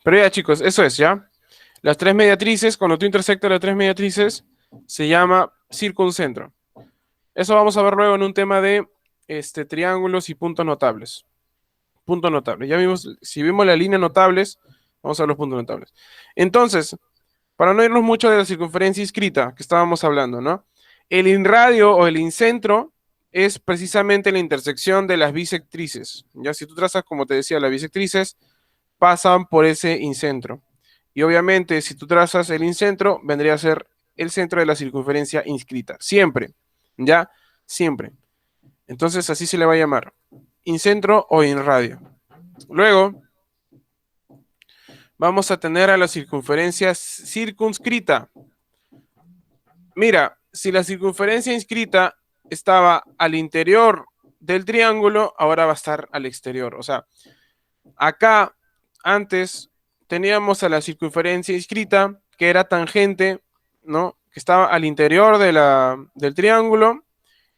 Pero ya, chicos, eso es, ¿ya? Las tres mediatrices, cuando tú intersectas las tres mediatrices, se llama circuncentro. Eso vamos a ver luego en un tema de triángulos y puntos notables. Puntos notables. Ya vimos, si vimos la línea notables, vamos a ver los puntos notables. Entonces, para no irnos mucho de la circunferencia inscrita que estábamos hablando, ¿no? El inradio o el incentro es precisamente la intersección de las bisectrices. Ya si tú trazas, como te decía, las bisectrices pasan por ese incentro. Y obviamente, si tú trazas el incentro, vendría a ser el centro de la circunferencia inscrita. Siempre. ¿Ya? Siempre. Entonces, así se le va a llamar. Incentro o inradio. Luego, vamos a tener a la circunferencia circunscrita. Mira, si la circunferencia inscrita estaba al interior del triángulo, ahora va a estar al exterior. O sea, acá antes teníamos a la circunferencia inscrita, que era tangente, ¿no? Que estaba al interior del triángulo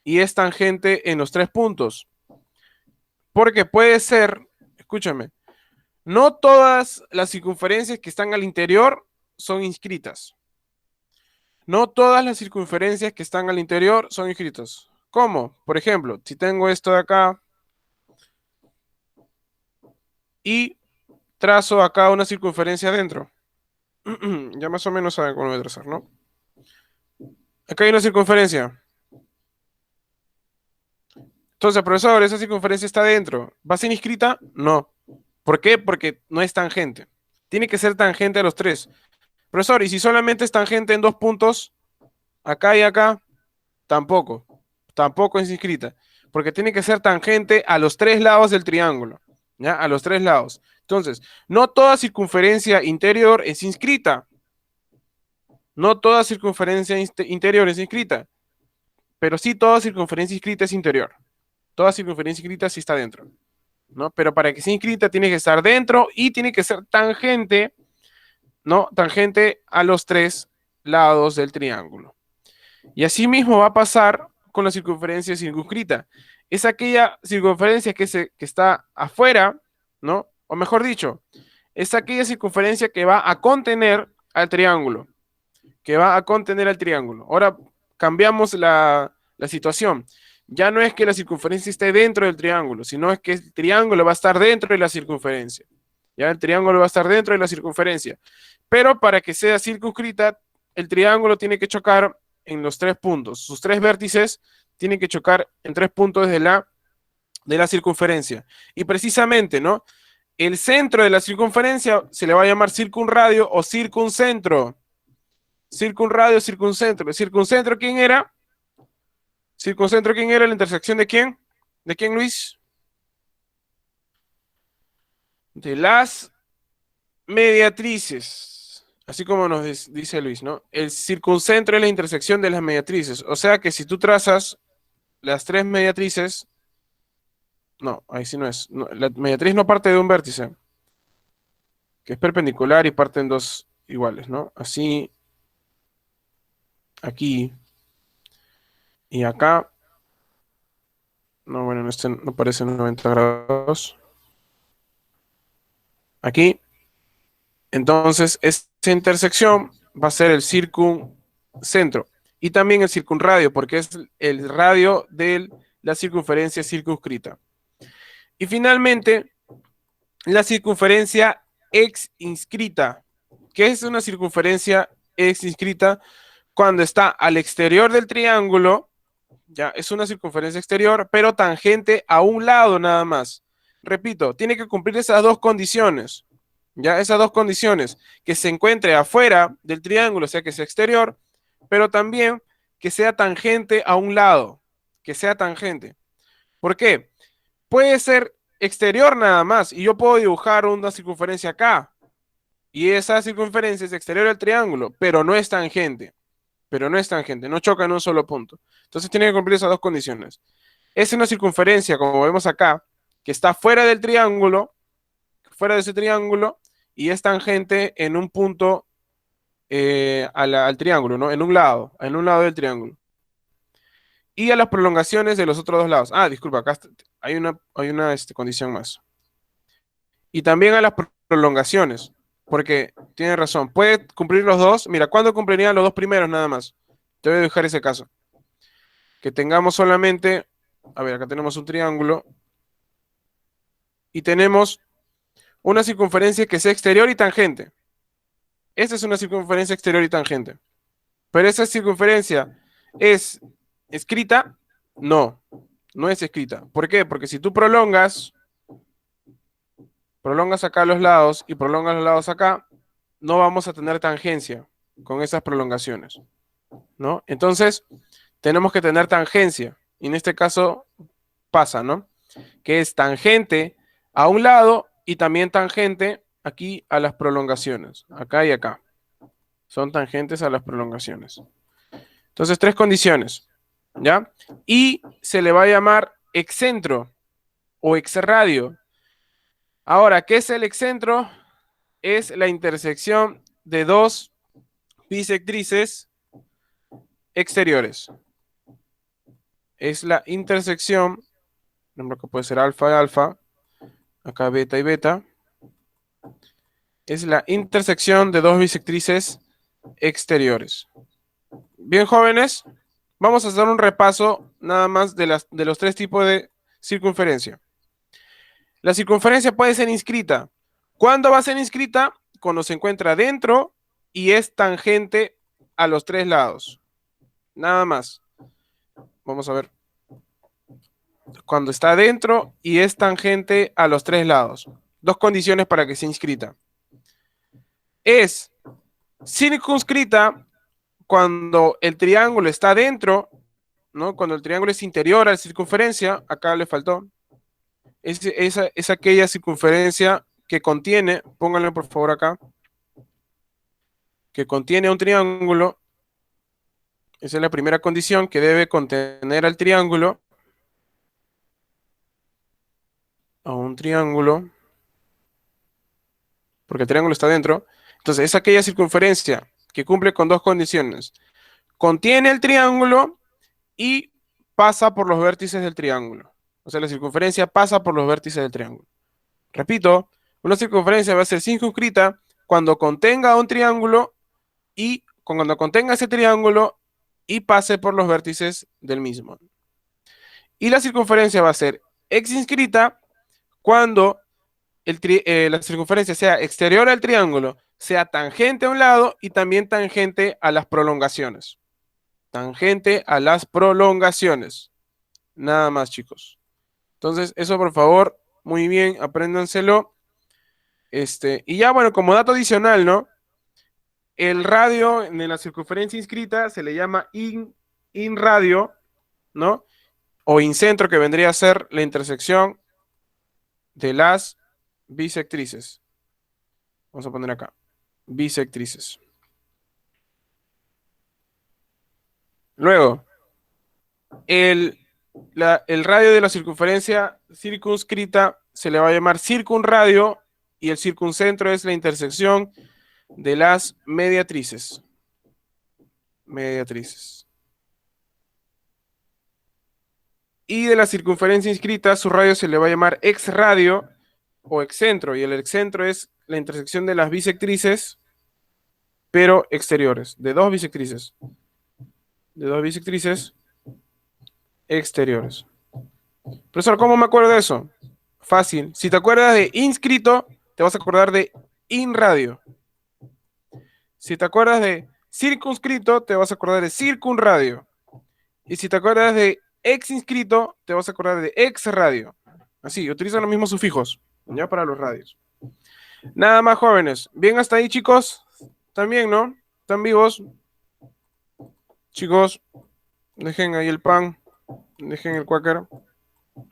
y es tangente en los tres puntos. Porque puede ser, escúchame, no todas las circunferencias que están al interior son inscritas. No todas las circunferencias que están al interior son inscritas. ¿Cómo? Por ejemplo, si tengo esto de acá y trazo acá una circunferencia adentro. Ya más o menos saben cómo voy a trazar, ¿no? Acá hay una circunferencia. Entonces, profesor, esa circunferencia está adentro. ¿Va a ser inscrita? No. ¿Por qué? Porque no es tangente. Tiene que ser tangente a los tres. Profesor, ¿y si solamente es tangente en dos puntos? Acá y acá, tampoco. Tampoco es inscrita. Porque tiene que ser tangente a los tres lados del triángulo. ¿Ya? A los tres lados. Entonces, no toda circunferencia interior es inscrita. No toda circunferencia interior es inscrita. Pero sí toda circunferencia inscrita es interior. Toda circunferencia inscrita sí está dentro. ¿No? Pero para que sea inscrita tiene que estar dentro y tiene que ser tangente, ¿no? Tangente a los tres lados del triángulo. Y así mismo va a pasar con la circunferencia circunscrita. Es aquella circunferencia que está afuera, ¿no? O mejor dicho, es aquella circunferencia que va a contener al triángulo. Que va a contener al triángulo. Ahora cambiamos la situación. Ya no es que la circunferencia esté dentro del triángulo, sino es que el triángulo va a estar dentro de la circunferencia. Ya el triángulo va a estar dentro de la circunferencia. Pero para que sea circunscrita, el triángulo tiene que chocar en los tres puntos. Sus tres vértices tienen que chocar en tres puntos de la circunferencia. Y precisamente, ¿no? El centro de la circunferencia se le va a llamar circunradio o circuncentro. Circunradio, circuncentro. ¿El circuncentro quién era? ¿Circuncentro quién era? ¿La intersección de quién? ¿De quién, Luis? De las mediatrices. Así como nos dice Luis, ¿no? El circuncentro es la intersección de las mediatrices. O sea que si tú trazas las tres mediatrices, no, ahí sí no es. No, la mediatriz no parte de un vértice, que es perpendicular y parte en dos iguales, ¿no? Así, aquí y acá. No, bueno, en este no parece 90 grados. Aquí. Entonces, esta intersección va a ser el circuncentro y también el circunradio, porque es el radio de la circunferencia circunscrita. Y finalmente, la circunferencia exinscrita. ¿Qué es una circunferencia exinscrita? Cuando está al exterior del triángulo, ya es una circunferencia exterior, pero tangente a un lado nada más. Repito, tiene que cumplir esas dos condiciones. Ya esas dos condiciones, que se encuentre afuera del triángulo, o sea que sea exterior, pero también que sea tangente a un lado, que sea tangente. ¿Por qué? Puede ser exterior nada más y yo puedo dibujar una circunferencia acá y esa circunferencia es exterior al triángulo, pero no es tangente, no choca en un solo punto. Entonces tiene que cumplir esas dos condiciones. Es una circunferencia, como vemos acá, que está fuera del triángulo, fuera de ese triángulo y es tangente en un punto al triángulo, ¿no? En un lado del triángulo. Y a las prolongaciones de los otros dos lados. Ah, disculpa, acá hay una condición más. Y también a las prolongaciones, porque tiene razón, puede cumplir los dos. Mira, ¿cuándo cumplirían los dos primeros nada más? Te voy a dejar ese caso. Que tengamos solamente, a ver, acá tenemos un triángulo y tenemos una circunferencia que sea exterior y tangente. Esta es una circunferencia exterior y tangente. Pero esa circunferencia es escrita, no es escrita. ¿Por qué? Porque si tú prolongas acá los lados y prolongas los lados acá, no vamos a tener tangencia con esas prolongaciones, ¿no? Entonces, tenemos que tener tangencia. Y en este caso pasa, ¿no? Que es tangente a un lado y también tangente aquí a las prolongaciones, acá y acá. Son tangentes a las prolongaciones. Entonces, tres condiciones, ¿ya? Y se le va a llamar excentro o exradio. Ahora, ¿qué es el excentro? Es la intersección de dos bisectrices exteriores. Es la intersección, por ejemplo, que puede ser alfa y alfa, acá beta y beta. Es la intersección de dos bisectrices exteriores. Bien, jóvenes, vamos a hacer un repaso nada más de los tres tipos de circunferencia. La circunferencia puede ser inscrita. ¿Cuándo va a ser inscrita? Cuando se encuentra dentro y es tangente a los tres lados. Nada más. Vamos a ver. Cuando está dentro y es tangente a los tres lados. Dos condiciones para que sea inscrita. Es circunscrita cuando el triángulo está dentro, ¿no? Cuando el triángulo es interior a la circunferencia, acá le faltó. Es aquella circunferencia que contiene, pónganlo por favor acá, que contiene un triángulo. Esa es la primera condición, que debe contener al triángulo. A un triángulo. Porque el triángulo está dentro. Entonces, es aquella circunferencia que cumple con dos condiciones. Contiene el triángulo y pasa por los vértices del triángulo. O sea, la circunferencia pasa por los vértices del triángulo. Repito, una circunferencia va a ser circunscrita cuando contenga un triángulo y cuando contenga ese triángulo y pase por los vértices del mismo. Y la circunferencia va a ser exinscrita cuando la circunferencia sea exterior al triángulo, sea tangente a un lado y también tangente a las prolongaciones. Tangente a las prolongaciones. Nada más, chicos. Entonces, eso por favor, muy bien, apréndanselo. Y ya, bueno, como dato adicional, ¿no? El radio en la circunferencia inscrita se le llama in radio, ¿no? O incentro, que vendría a ser la intersección de las bisectrices. Vamos a poner acá, bisectrices. Luego, el radio de la circunferencia circunscrita se le va a llamar circunradio y el circuncentro es la intersección de las mediatrices. Mediatrices. Y de la circunferencia inscrita, su radio se le va a llamar exradio o excentro, y el excentro es la intersección de las bisectrices, pero exteriores, de dos bisectrices. De dos bisectrices exteriores. Profesor, ¿cómo me acuerdo de eso? Fácil. Si te acuerdas de inscrito, te vas a acordar de inradio. Si te acuerdas de circunscrito, te vas a acordar de circunradio. Y si te acuerdas de exinscrito, te vas a acordar de exradio. Así, utilizan los mismos sufijos, ya para los radios. Nada más, jóvenes. Bien hasta ahí, chicos. También, ¿no? ¿Están vivos? Chicos, dejen ahí el pan. Dejen el cuáquer.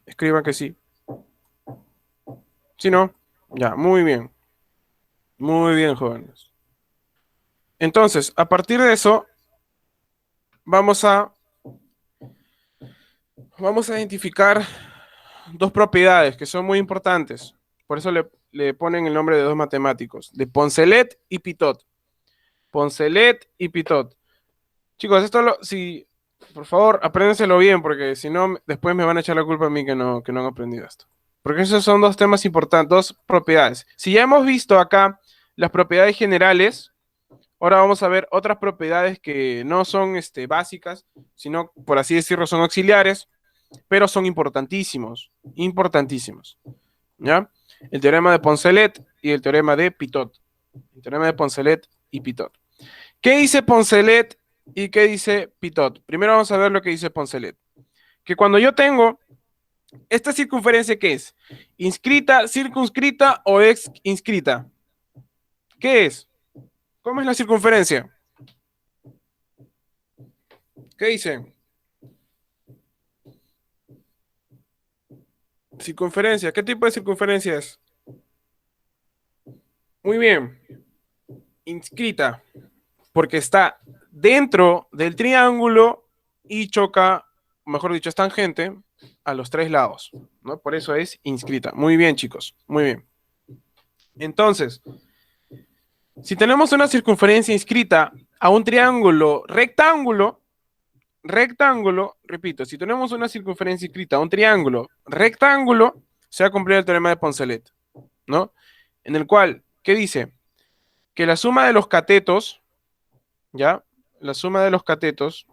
Escriban que sí. ¿Sí, no? Ya, muy bien. Muy bien, jóvenes. Entonces, a partir de eso, vamos a identificar dos propiedades que son muy importantes. Por eso le ponen el nombre de dos matemáticos, de Poncelet y Pitot. Poncelet y Pitot. Chicos, si, por favor, apréndenselo bien, porque si no, después me van a echar la culpa a mí que no han aprendido esto. Porque esos son dos temas importantes, dos propiedades. Si ya hemos visto acá las propiedades generales, ahora vamos a ver otras propiedades que no son básicas, sino, por así decirlo, son auxiliares, pero son importantísimos, importantísimos. ¿Ya? El teorema de Poncelet y el teorema de Pitot. El teorema de Poncelet y Pitot. ¿Qué dice Poncelet y qué dice Pitot? Primero vamos a ver lo que dice Poncelet. Que cuando yo tengo esta circunferencia, ¿qué es? ¿Inscrita, circunscrita o ex inscrita? ¿Qué es? ¿Cómo es la circunferencia? ¿Qué dice? Circunferencia. ¿Qué tipo de circunferencia es? Muy bien. Inscrita. Porque está dentro del triángulo y choca, mejor dicho, es tangente a los tres lados, ¿no? Por eso es inscrita. Muy bien, chicos. Muy bien. Entonces, si tenemos una circunferencia inscrita a un triángulo rectángulo, repito, si tenemos una circunferencia inscrita a un triángulo rectángulo, se va a cumplir el teorema de Poncelet, ¿no? En el cual, ¿qué dice? Que la suma de los catetos, ¿ya? La suma de los catetos,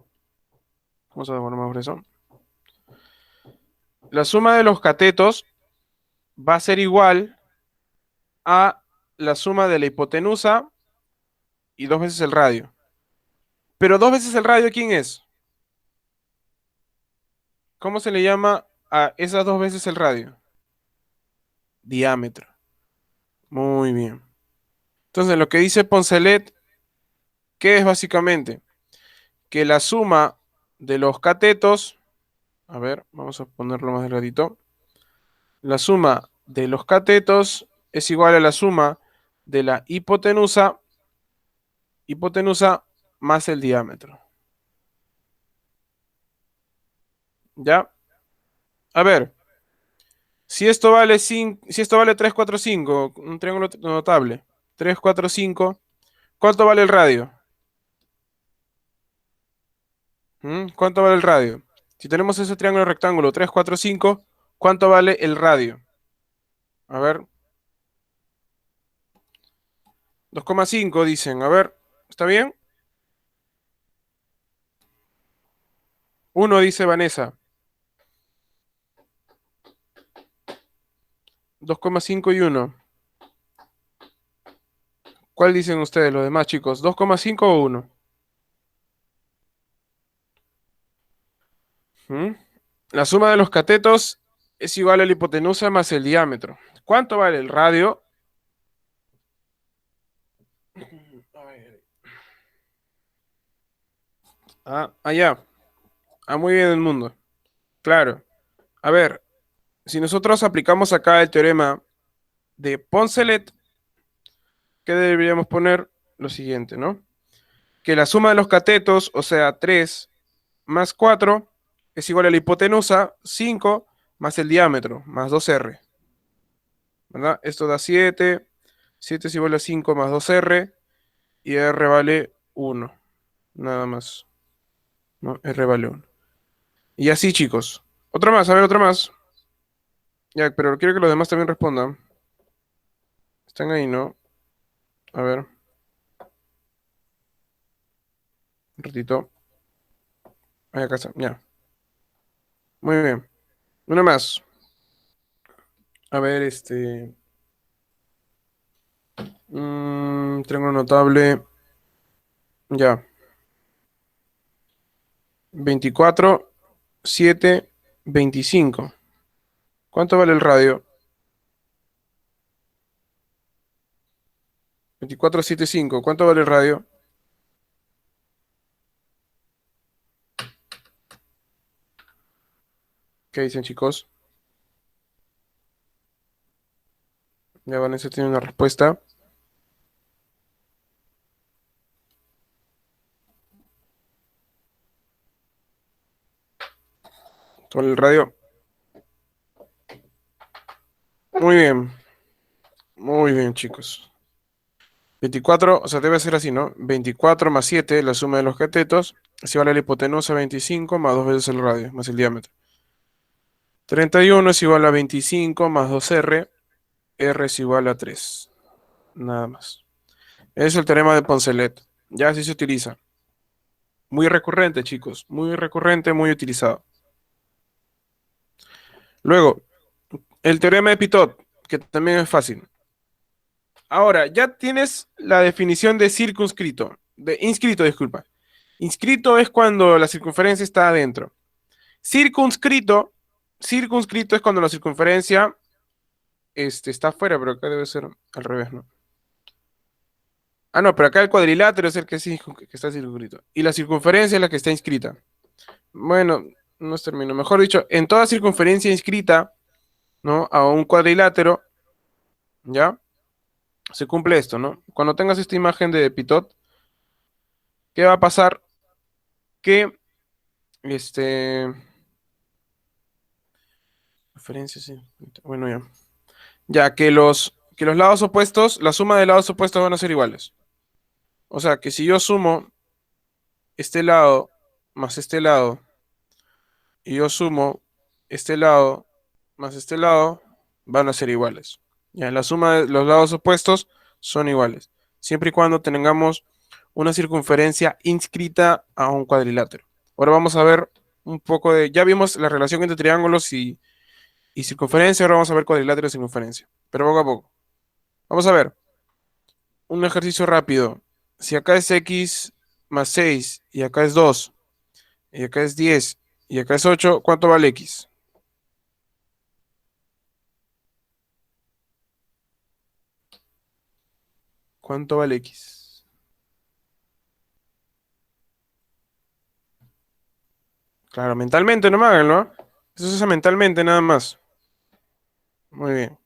vamos a devolver más eso. La suma de los catetos va a ser igual a la suma de la hipotenusa y dos veces el radio. Pero dos veces el radio, ¿quién es? ¿Cómo se le llama a esas dos veces el radio? Diámetro. Muy bien. Entonces, lo que dice Poncelet, ¿qué es básicamente? Que la suma de los catetos, a ver, vamos a ponerlo más delgadito. La suma de los catetos es igual a la suma de la hipotenusa más el diámetro. ¿Ya? A ver, si esto vale 3, 4, 5, un triángulo notable, 3, 4, 5, ¿cuánto vale el radio? ¿Cuánto vale el radio? Si tenemos ese triángulo rectángulo 3, 4, 5, ¿cuánto vale el radio? A ver. 2,5 dicen. A ver, ¿está bien? 1 dice Vanessa. 2,5 y 1. ¿Cuál dicen ustedes, los demás chicos? ¿2,5 o 1? La suma de los catetos es igual a la hipotenusa más el diámetro. ¿Cuánto vale el radio? Ya. Muy bien el mundo. Claro. A ver, si nosotros aplicamos acá el teorema de Poncelet, ¿qué deberíamos poner? Lo siguiente, ¿no? Que la suma de los catetos, o sea, 3 más 4, es igual a la hipotenusa, 5, más el diámetro, más 2R. ¿Verdad? Esto da 7. 7 es igual a 5 más 2R. Y R vale 1. Nada más. ¿No? R vale 1. Y así, chicos. Otro más, a ver, otro más. Ya, pero quiero que los demás también respondan. Están ahí, ¿no? A ver. Un ratito. Ahí acá está, ya. Muy bien. Una más. A ver, triángulo notable. Ya. 24, 7, 25. ¿Cuánto vale el radio? 24, 7, 5. ¿Cuánto vale el radio? ¿Qué dicen, chicos? Ya Vanessa tiene una respuesta. ¿Cuál el radio? Muy bien. Muy bien, chicos. 24, o sea, debe ser así, ¿no? 24 más 7, la suma de los catetos, es igual a la hipotenusa 25 más 2 veces el radio, más el diámetro. 31 es igual a 25 más 2R, R es igual a 3. Nada más. Es el teorema de Poncelet. Ya así se utiliza. Muy recurrente, chicos. Muy recurrente, muy utilizado. Luego, el teorema de Pitot, que también es fácil. Ahora, ya tienes la definición de circunscrito. De inscrito, disculpa. Inscrito es cuando la circunferencia está adentro. Circunscrito, circunscrito es cuando la circunferencia está afuera, pero acá debe ser al revés, ¿no? Ah, no, pero acá el cuadrilátero es el que está circunscrito. Y la circunferencia es la que está inscrita. Bueno, no es término. Mejor dicho, en toda circunferencia inscrita, ¿no? A un cuadrilátero, ¿ya? Se cumple esto, ¿no? Cuando tengas esta imagen de Pitot, ¿qué va a pasar? Que, referencia, sí. Bueno, ya. Ya que los lados opuestos, la suma de lados opuestos van a ser iguales. O sea, que si yo sumo este lado más este lado, y yo sumo este lado más este lado, van a ser iguales. Ya, la suma de los lados opuestos son iguales, siempre y cuando tengamos una circunferencia inscrita a un cuadrilátero. Ahora vamos a ver un poco de, ya vimos la relación entre triángulos y circunferencia, ahora vamos a ver cuadrilátero y circunferencia, pero poco a poco. Vamos a ver, un ejercicio rápido. Si acá es x más 6 y acá es 2 y acá es 10 y acá es 8, ¿cuánto vale x? ¿Cuánto vale x? Claro, mentalmente no me hagan, ¿no? Eso se hace mentalmente nada más. Muy bien.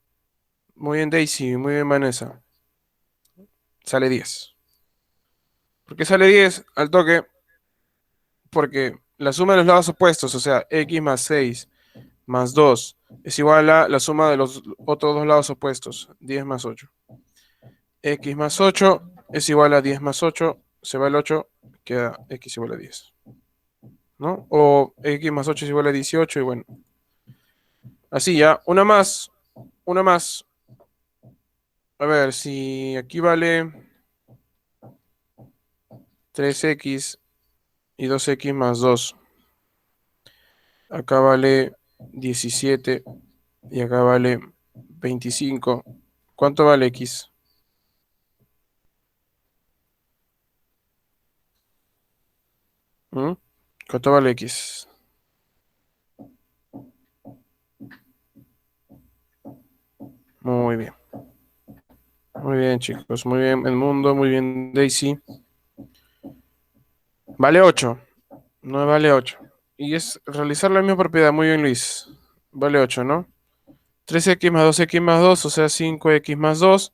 Muy bien, Daisy. Muy bien, Vanessa. Sale 10. ¿Por qué sale 10 al toque? Porque la suma de los lados opuestos, o sea, x más 6 más 2, es igual a la suma de los otros dos lados opuestos, 10 más 8. X más 8 es igual a 10 más 8, se va el 8, queda x igual a 10. ¿No? O x más 8 es igual a 18 y bueno. Así ya, una más. Una más. A ver, si aquí vale 3x y 2x más 2. Acá vale 17 y acá vale 25. ¿Cuánto vale x? ¿Mm? ¿Cuánto vale x? Muy bien. Muy bien, chicos. Muy bien, Edmundo. Muy bien, Daisy. Vale 8. No vale 8. Y es realizar la misma propiedad. Muy bien, Luis. Vale 8, ¿no? 3x más 2x más 2, o sea, 5x más 2,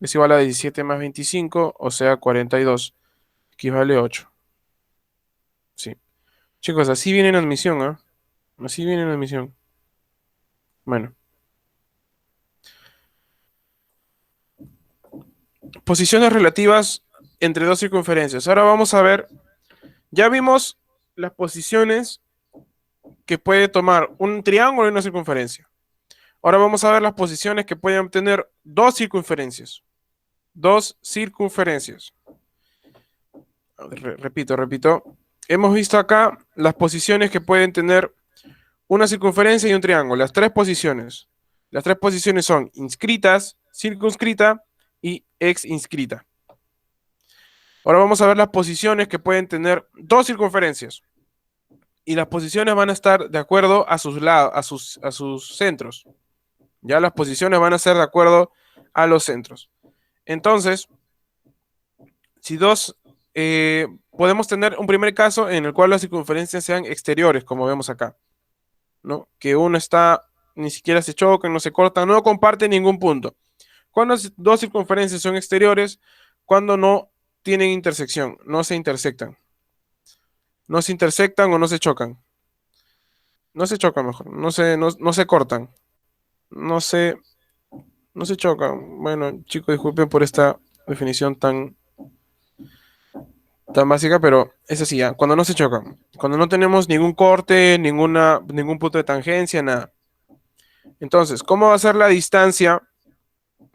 es igual a 17 más 25, o sea, 42. X vale 8. Sí. Chicos, así viene la admisión, ¿ah? Así viene la admisión. Bueno. Posiciones relativas entre dos circunferencias. Ahora vamos a ver. Ya vimos las posiciones que puede tomar un triángulo y una circunferencia. Ahora vamos a ver las posiciones que pueden obtener dos circunferencias. Dos circunferencias. Repito. Hemos visto acá las posiciones que pueden tener una circunferencia y un triángulo. Las tres posiciones. Las tres posiciones son inscritas, circunscrita y ex-inscrita. Ahora vamos a ver las posiciones que pueden tener dos circunferencias. Y las posiciones van a estar de acuerdo a sus lados, a sus centros. Ya las posiciones van a ser de acuerdo a los centros. Entonces, si podemos tener un primer caso en el cual las circunferencias sean exteriores, como vemos acá, ¿no? Que uno está, ni siquiera se chocan, no se cortan, no comparten ningún punto. Cuando dos circunferencias son exteriores, cuando no tienen intersección, no se intersectan. No se intersectan o no se chocan. No se chocan mejor, no se cortan. No se No se chocan. Bueno, chicos, disculpen por esta definición tan básica, pero es así, ¿ya? Cuando no se chocan. Cuando no tenemos ningún corte, ningún punto de tangencia, nada. Entonces, ¿cómo va a ser la distancia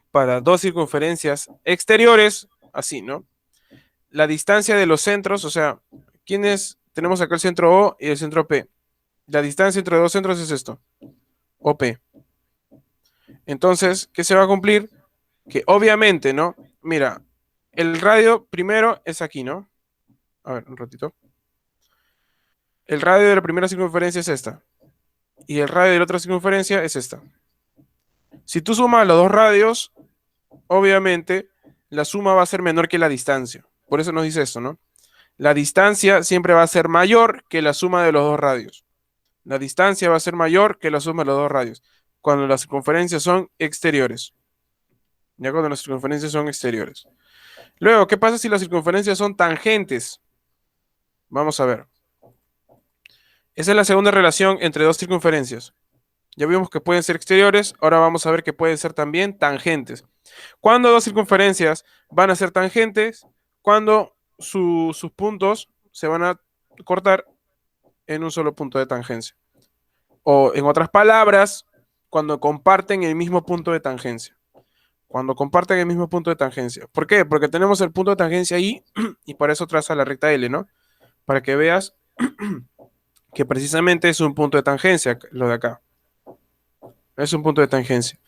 para dos circunferencias exteriores? Así, ¿no? La distancia de los centros, o sea, ¿quiénes? Tenemos acá el centro O y el centro P. La distancia entre dos centros es esto, OP. Entonces, ¿qué se va a cumplir? Que obviamente, ¿no? Mira, el radio primero es aquí, ¿no? A ver, un ratito. El radio de la primera circunferencia es esta. Y el radio de la otra circunferencia es esta. Si tú sumas los dos radios, obviamente la suma va a ser menor que la distancia. Por eso nos dice esto, ¿no? La distancia siempre va a ser mayor que la suma de los dos radios. La distancia va a ser mayor que la suma de los dos radios. Cuando las circunferencias son exteriores. Ya cuando las circunferencias son exteriores. Luego, ¿qué pasa si las circunferencias son tangentes? Vamos a ver. Esa es la segunda relación entre dos circunferencias. Ya vimos que pueden ser exteriores, ahora vamos a ver que pueden ser también tangentes. ¿Cuándo dos circunferencias van a ser tangentes? Cuando sus puntos se van a cortar en un solo punto de tangencia. O en otras palabras, cuando comparten el mismo punto de tangencia. Cuando comparten el mismo punto de tangencia. ¿Por qué? Porque tenemos el punto de tangencia ahí y por eso traza la recta L, ¿no? Para que veas que precisamente es un punto de tangencia, lo de acá. Es un punto de tangencia.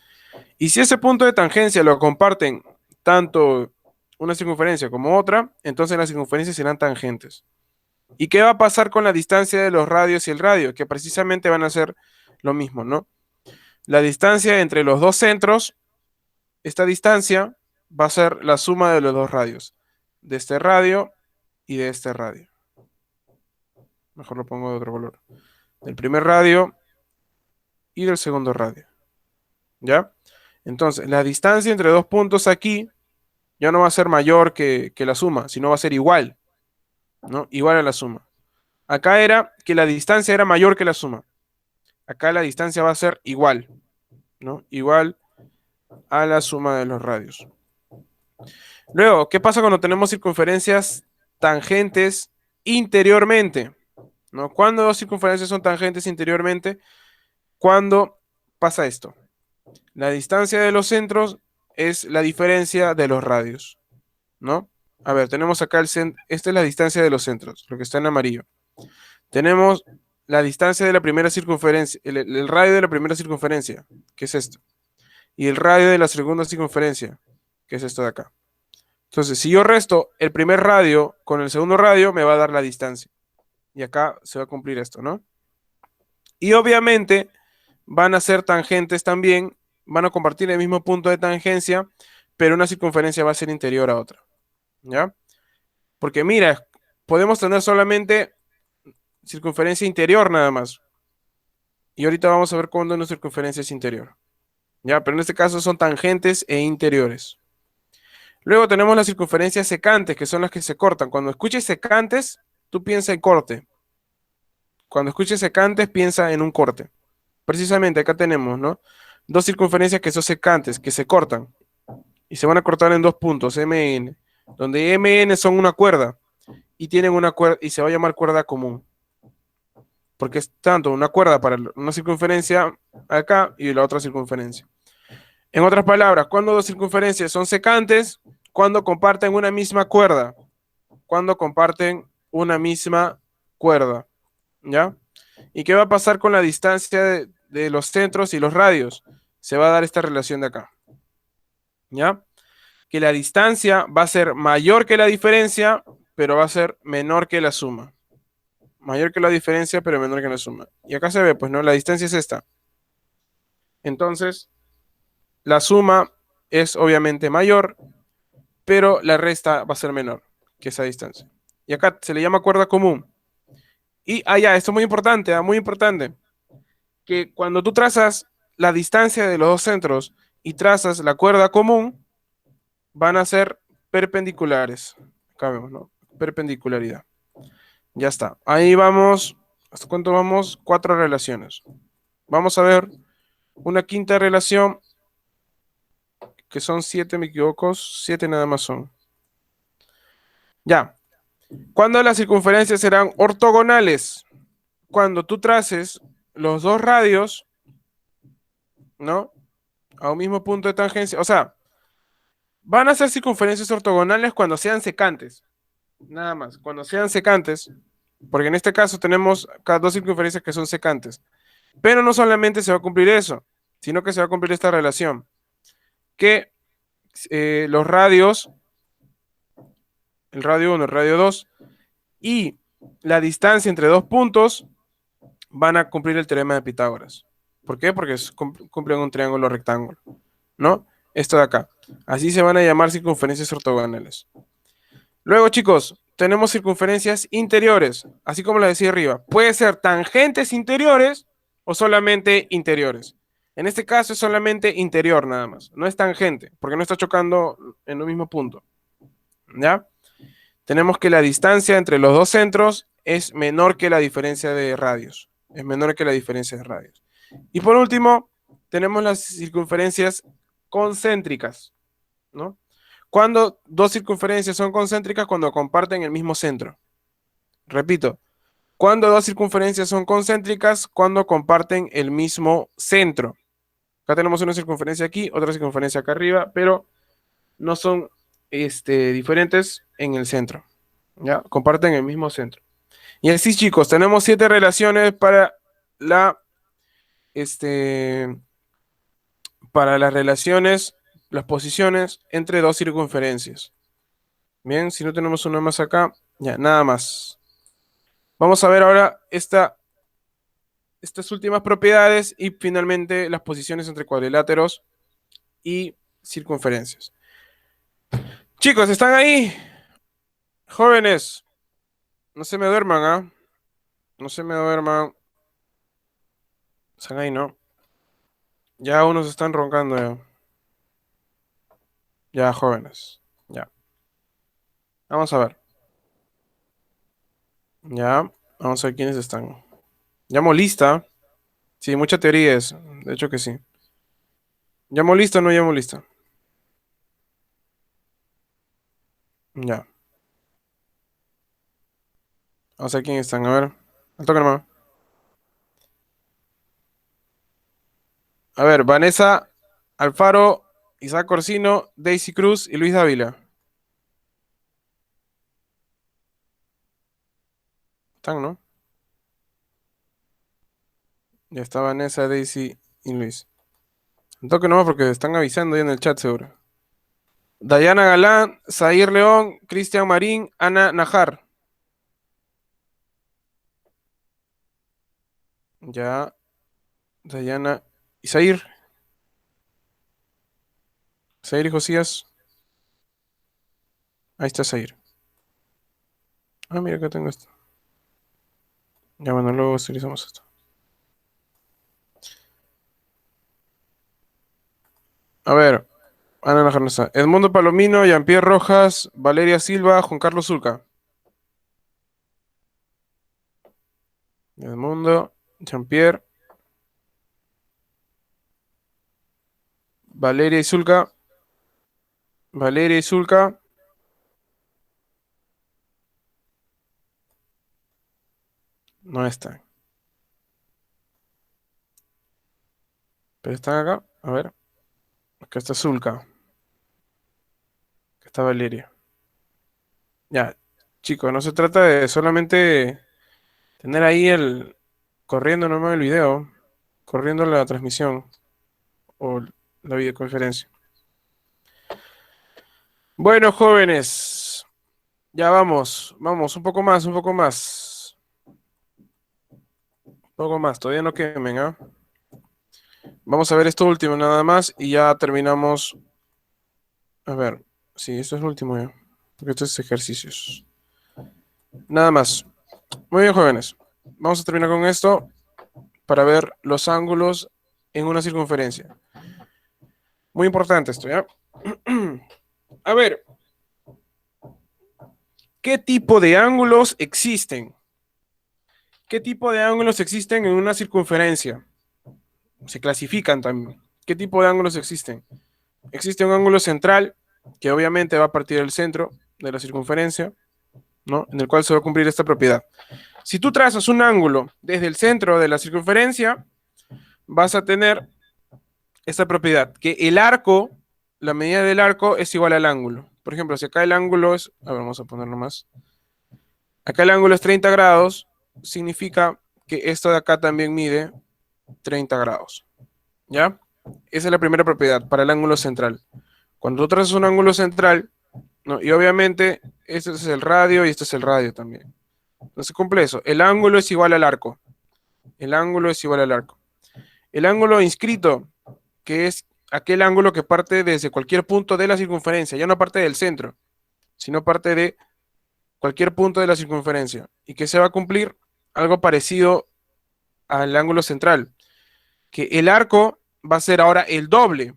Y si ese punto de tangencia lo comparten tanto una circunferencia como otra, entonces las circunferencias serán tangentes. ¿Y qué va a pasar con la distancia de los radios y el radio? Que precisamente van a ser lo mismo, ¿no? La distancia entre los dos centros, esta distancia va a ser la suma de los dos radios, de este radio y de este radio. Mejor lo pongo de otro color. Del primer radio y del segundo radio. ¿Ya? Entonces, la distancia entre dos puntos aquí ya no va a ser mayor que la suma, sino va a ser igual, ¿no? Igual a la suma. Acá era que la distancia era mayor que la suma. Acá la distancia va a ser igual, ¿no? Igual a la suma de los radios. Luego, ¿qué pasa cuando tenemos circunferencias tangentes interiormente? ¿No? ¿Cuándo dos circunferencias son tangentes interiormente? ¿Cuándo pasa esto? La distancia de los centros es la diferencia de los radios, ¿no? A ver, tenemos acá esta es la distancia de los centros, lo que está en amarillo. Tenemos la distancia de la primera circunferencia, el radio de la primera circunferencia, que es esto. Y el radio de la segunda circunferencia, que es esto de acá. Entonces, si yo resto el primer radio con el segundo radio, me va a dar la distancia. Y acá se va a cumplir esto, ¿no? Y obviamente van a ser tangentes también, van a compartir el mismo punto de tangencia, pero una circunferencia va a ser interior a otra. ¿Ya? Porque mira, podemos tener solamente circunferencia interior nada más. Y ahorita vamos a ver cuándo una circunferencia es interior. ¿Ya? Pero en este caso son tangentes e interiores. Luego tenemos las circunferencias secantes, que son las que se cortan. Cuando escuches secantes, tú piensa en corte. Cuando escuches secantes, piensa en un corte. Precisamente acá tenemos, ¿no? Dos circunferencias que son secantes, que se cortan. Y se van a cortar en dos puntos, MN. Donde MN son una cuerda. Y tienen una cuerda, y se va a llamar cuerda común. Porque es tanto una cuerda para una circunferencia acá y la otra circunferencia. En otras palabras, cuando dos circunferencias son secantes, cuando comparten una misma cuerda. Cuando comparten una misma cuerda. ¿Ya? ¿Y qué va a pasar con la distancia de los centros y los radios? Se va a dar esta relación de acá. ¿Ya? Que la distancia va a ser mayor que la diferencia, pero va a ser menor que la suma. Mayor que la diferencia, pero menor que la suma. Y acá se ve, pues, ¿no? La distancia es esta. Entonces, la suma es obviamente mayor, pero la resta va a ser menor que esa distancia. Y acá se le llama cuerda común. Y allá, esto es muy importante, muy importante, que cuando tú trazas la distancia de los dos centros y trazas la cuerda común, van a ser perpendiculares. Acá vemos, ¿no? Perpendicularidad. Ya está. Ahí vamos. ¿Hasta cuánto vamos? 4 relaciones. Vamos a ver una quinta relación que son 7, me equivoco, 7 nada más son. Ya. ¿Cuándo las circunferencias serán ortogonales? Cuando tú traces los dos radios, ¿no? A un mismo punto de tangencia. O sea, van a ser circunferencias ortogonales cuando sean secantes. Nada más. Cuando sean secantes. Porque en este caso tenemos cada dos circunferencias que son secantes. Pero no solamente se va a cumplir eso, sino que se va a cumplir esta relación. Que los radios, el radio 1, el radio 2, y la distancia entre dos puntos van a cumplir el teorema de Pitágoras. ¿Por qué? Porque cumplen un triángulo rectángulo, ¿no? Esto de acá. Así se van a llamar circunferencias ortogonales. Luego, chicos, tenemos circunferencias interiores, así como la decía arriba. Puede ser tangentes interiores o solamente interiores. En este caso es solamente interior nada más. No es tangente, porque no está chocando en un mismo punto. ¿Ya? Tenemos que la distancia entre los dos centros es menor que la diferencia de radios. Es menor que la diferencia de radios. Y por último, tenemos las circunferencias concéntricas, ¿no? Cuando dos circunferencias son concéntricas, cuando comparten el mismo centro. Repito, cuando dos circunferencias son concéntricas, cuando comparten el mismo centro. Acá tenemos una circunferencia aquí, otra circunferencia acá arriba, pero no son diferentes en el centro. ¿Ya? Comparten el mismo centro. Y así, chicos, tenemos 7 relaciones para para las relaciones, las posiciones entre dos circunferencias. Bien, si no tenemos una más acá, ya, nada más. Vamos a ver ahora estas últimas propiedades y finalmente las posiciones entre cuadriláteros y circunferencias. Chicos, ¿están ahí? Jóvenes, no se me duerman, ¿ah? No se me duerman. Están ahí, ¿no? Ya unos están roncando ya. Ya, jóvenes. Ya. Vamos a ver. Ya. Vamos a ver quiénes están. ¿Llamo lista? Sí, mucha teoría es. De hecho que sí. ¿Llamo lista o no llamo lista? Ya. Vamos a ver quiénes están. A ver. Al toque nomás. A ver, Vanessa Alfaro, Isaac Corsino, Daisy Cruz y Luis Dávila. Están, ¿no? Ya está Vanessa, Daisy y Luis. Al toque nomás porque están avisando ya en el chat seguro. Dayana Galán, Zair León, Cristian Marín, Ana Najar. Ya. Dayana. ¿Y Zair? Zair y Josías. Ahí está Zair. Ah, mira, acá tengo esto. Ya, bueno, luego utilizamos esto. A ver, Ana Najar no está. Edmundo Palomino, Jean-Pierre Rojas, Valeria Silva, Juan Carlos Zulca. Edmundo, Jean-Pierre, Valeria y Zulca. Valeria y Zulca. No están. Pero están acá. A ver. Acá está Zulca. Acá está Valeria. Ya, chicos, no se trata de solamente tener ahí corriendo nomás el video, corriendo la transmisión o la videoconferencia. Bueno, jóvenes, ya vamos, un poco más, un poco más. Un poco más, todavía no quemen, ¿ah? Vamos a ver esto último nada más y ya terminamos. A ver, sí, esto es lo último ya, porque esto es ejercicios. Nada más. Muy bien, jóvenes. Vamos a terminar con esto para ver los ángulos en una circunferencia. Muy importante esto, ¿ya? A ver, ¿qué tipo de ángulos existen? ¿Qué tipo de ángulos existen en una circunferencia? Se clasifican también. ¿Qué tipo de ángulos existen? existe un ángulo central que obviamente va a partir del centro de la circunferencia, ¿no? En el cual se va a cumplir esta propiedad. Si tú trazas un ángulo desde el centro de la circunferencia, vas a tener esta propiedad, que el arco, la medida del arco es igual al ángulo. Por ejemplo, si acá el ángulo es, a ver, vamos a ponerlo más. Acá el ángulo es 30 grados, significa que esto de acá también mide 30 grados. ¿Ya? Esa es la primera propiedad para el ángulo central. Cuando tú trazas un ángulo central, ¿no? Y obviamente este es el radio y este es el radio también. Entonces cumple eso. El ángulo es igual al arco. El ángulo es igual al arco. El ángulo inscrito, que es aquel ángulo que parte desde cualquier punto de la circunferencia, ya no parte del centro, sino parte de cualquier punto de la circunferencia, y que se va a cumplir algo parecido al ángulo central, que el arco va a ser ahora el doble.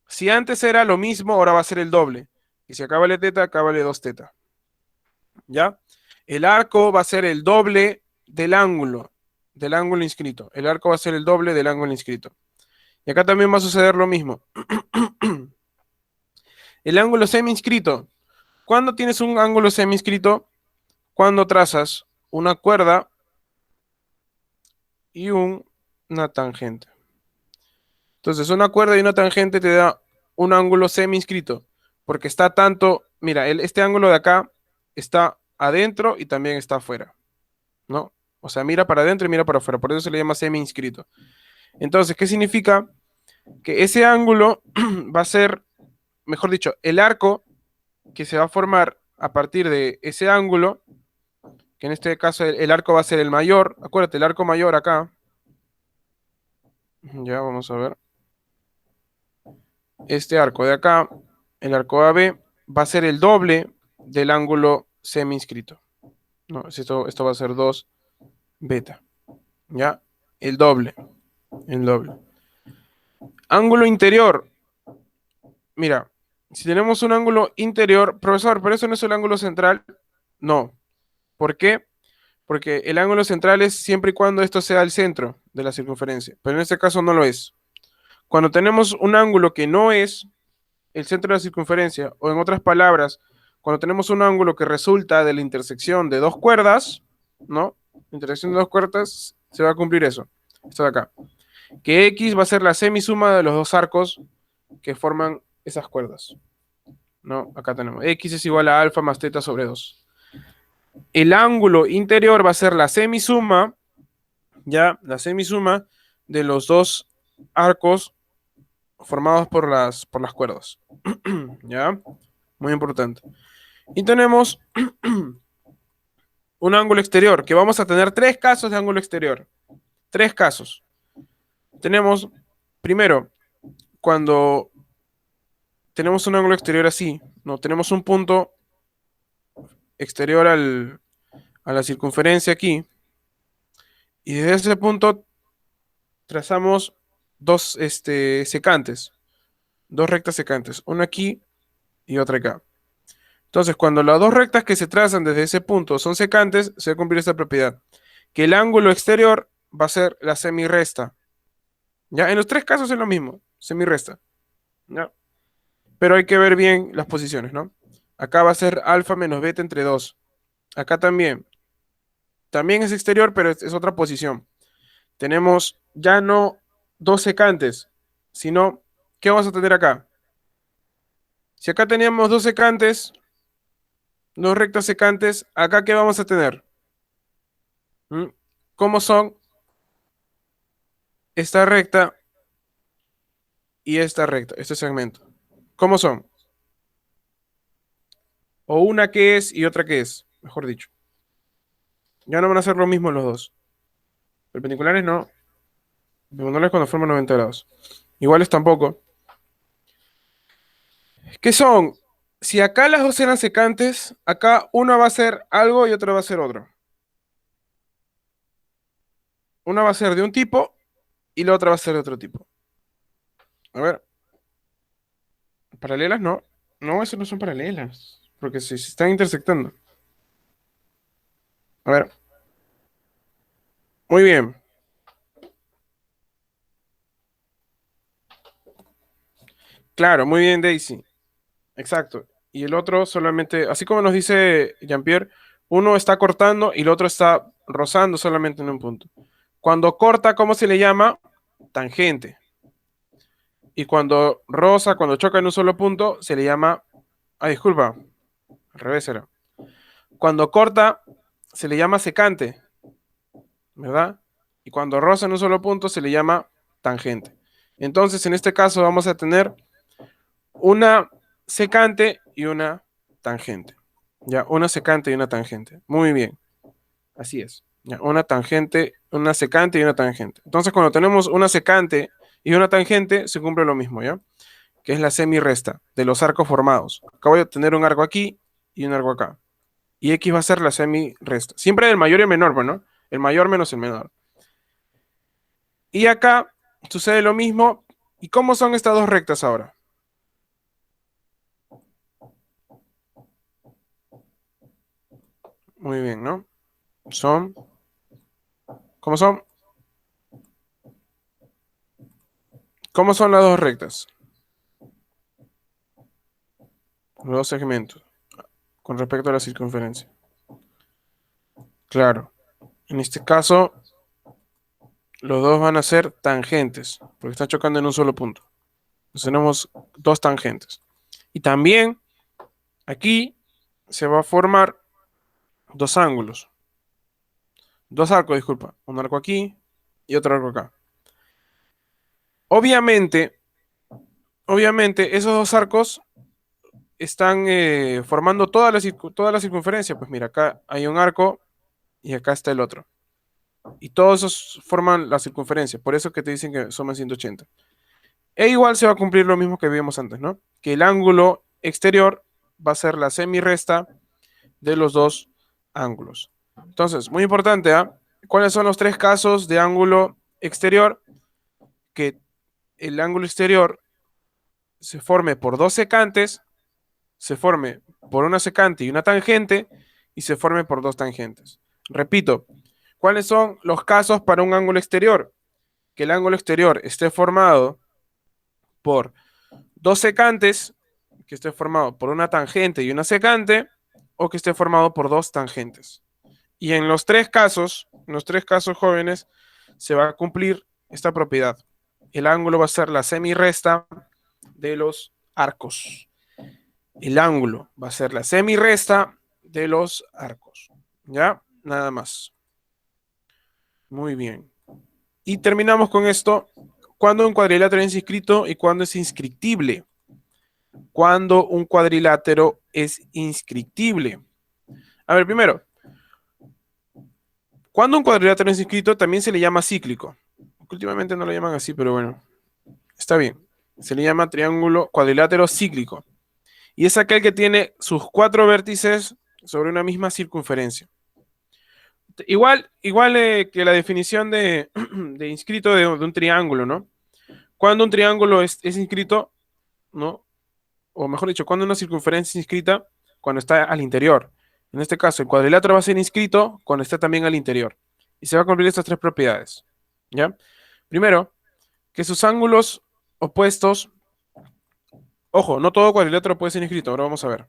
Si antes era lo mismo, ahora va a ser el doble. Y si acá vale teta, acá vale 2 teta. ¿Ya? El arco va a ser el doble del ángulo inscrito. El arco va a ser el doble del ángulo inscrito. Y acá también va a suceder lo mismo. El ángulo semi-inscrito. ¿Cuándo tienes un ángulo semi-inscrito? Cuando trazas una cuerda y una tangente. Entonces, una cuerda y una tangente te da un ángulo semi-inscrito, porque está tanto, mira, este ángulo de acá está adentro y también está afuera, ¿no? O sea, mira para adentro y mira para afuera, por eso se le llama semi-inscrito. Entonces, ¿qué significa? Que ese ángulo va a ser, mejor dicho, el arco que se va a formar a partir de ese ángulo, que en este caso el arco va a ser el mayor, acuérdate, el arco mayor acá, ya vamos a ver, este arco de acá, el arco AB, va a ser el doble del ángulo semi-inscrito, ¿no? Esto va a ser 2 beta, ¿ya? El doble, el doble. Ángulo interior, mira, si tenemos un ángulo interior, profesor, pero eso no es el ángulo central, no. ¿Por qué? Porque el ángulo central es siempre y cuando esto sea el centro de la circunferencia, pero en este caso no lo es. Cuando tenemos un ángulo que no es el centro de la circunferencia, o en otras palabras, cuando tenemos un ángulo que resulta de la intersección de dos cuerdas, ¿no? La intersección de dos cuerdas, se va a cumplir eso, esto de acá. Que X va a ser la semisuma de los dos arcos que forman esas cuerdas, ¿no? Acá tenemos, X es igual a alfa más teta sobre 2. El ángulo interior va a ser la semisuma, ya, la semisuma de los dos arcos formados por las cuerdas. ¿Ya? Muy importante. Y tenemos un ángulo exterior, que vamos a tener 3 casos de ángulo exterior. 3 casos. Tenemos, primero, cuando tenemos un ángulo exterior así, ¿no? Tenemos un punto exterior a la circunferencia aquí, y desde ese punto trazamos dos secantes, dos rectas secantes, una aquí y otra acá. Entonces, cuando las dos rectas que se trazan desde ese punto son secantes, se va a cumplir esta propiedad, que el ángulo exterior va a ser la semirrecta. ¿Ya? En los 3 casos es lo mismo, semirrecta. ¿Ya? Pero hay que ver bien las posiciones, ¿no? Acá va a ser alfa menos beta entre 2. Acá también. También es exterior, pero es otra posición. Tenemos ya no dos secantes, sino, ¿qué vamos a tener acá? Si acá teníamos dos secantes, dos rectas secantes, ¿acá qué vamos a tener? ¿Mm? ¿Cómo son esta recta y esta recta, este segmento? ¿Cómo son? O una que es y otra que es, mejor dicho. Ya no van a ser lo mismo los dos. Perpendiculares no. Perpendiculares cuando forman 90 grados. Iguales tampoco. ¿Qué son? Si acá las dos eran secantes, acá una va a ser algo y otra va a ser otro. Una va a ser de un tipo y la otra va a ser de otro tipo. A ver. ¿Paralelas? No. No, eso no son paralelas. Porque se están intersectando. A ver. Muy bien. Claro, muy bien, Daisy. Exacto. Y el otro solamente, así como nos dice Jean-Pierre, uno está cortando y el otro está rozando solamente en un punto. Cuando corta, ¿cómo se le llama? Tangente. Y cuando roza, cuando choca en un solo punto, se le llama... Ah, disculpa, al revés era. Cuando corta, se le llama secante, ¿verdad? Y cuando roza en un solo punto, se le llama tangente. Entonces, en este caso vamos a tener una secante y una tangente. Ya, una secante y una tangente. Muy bien. Así es. Ya, una tangente, una secante y una tangente. Entonces, cuando tenemos una secante y una tangente, se cumple lo mismo, ¿ya? Que es la semirresta de los arcos formados. Acá voy a tener un arco aquí y un arco acá. Y X va a ser la semirresta. Siempre del mayor y el menor, ¿no? El mayor menos el menor. Y acá sucede lo mismo. ¿Y cómo son estas dos rectas ahora? Muy bien, ¿no? Son... ¿Cómo son? ¿Cómo son las dos rectas? Los dos segmentos. Con respecto a la circunferencia. Claro. En este caso, los dos van a ser tangentes. Porque están chocando en un solo punto. Entonces tenemos dos tangentes. Y también aquí se va a formar dos ángulos. Dos arcos, disculpa. Un arco aquí y otro arco acá. Obviamente, esos dos arcos están formando toda la circunferencia. Pues mira, acá hay un arco y acá está el otro. Y todos esos forman la circunferencia. Por eso que te dicen que suman 180. E igual se va a cumplir lo mismo que vimos antes, ¿no? Que el ángulo exterior va a ser la semirresta de los dos ángulos. Entonces, muy importante, ¿ah? ¿Cuáles son los tres casos de ángulo exterior? Que el ángulo exterior se forme por dos secantes, se forme por una secante y una tangente, y se forme por dos tangentes. Repito, ¿cuáles son los casos para un ángulo exterior? Que el ángulo exterior esté formado por dos secantes, que esté formado por una tangente y una secante, o que esté formado por dos tangentes. Y en los tres casos jóvenes, se va a cumplir esta propiedad. El ángulo va a ser la semirresta de los arcos. El ángulo va a ser la semirresta de los arcos. ¿Ya? Nada más. Muy bien. Y terminamos con esto. ¿Cuándo un cuadrilátero es inscrito y cuándo es inscriptible? Cuando un cuadrilátero es inscriptible. A ver, primero, cuando un cuadrilátero es inscrito también se le llama cíclico. Últimamente no lo llaman así, pero bueno, está bien. Se le llama triángulo cuadrilátero cíclico. Y es aquel que tiene sus cuatro vértices sobre una misma circunferencia. Igual que la definición de, de inscrito de un triángulo, ¿no? Cuando un triángulo es inscrito, ¿no? O mejor dicho, cuando una circunferencia es inscrita, cuando está al interior. En este caso, el cuadrilátero va a ser inscrito cuando está también al interior. Y se va a cumplir estas tres propiedades. ¿Ya? Primero, que sus ángulos opuestos, ojo, no todo cuadrilátero puede ser inscrito, ahora vamos a ver.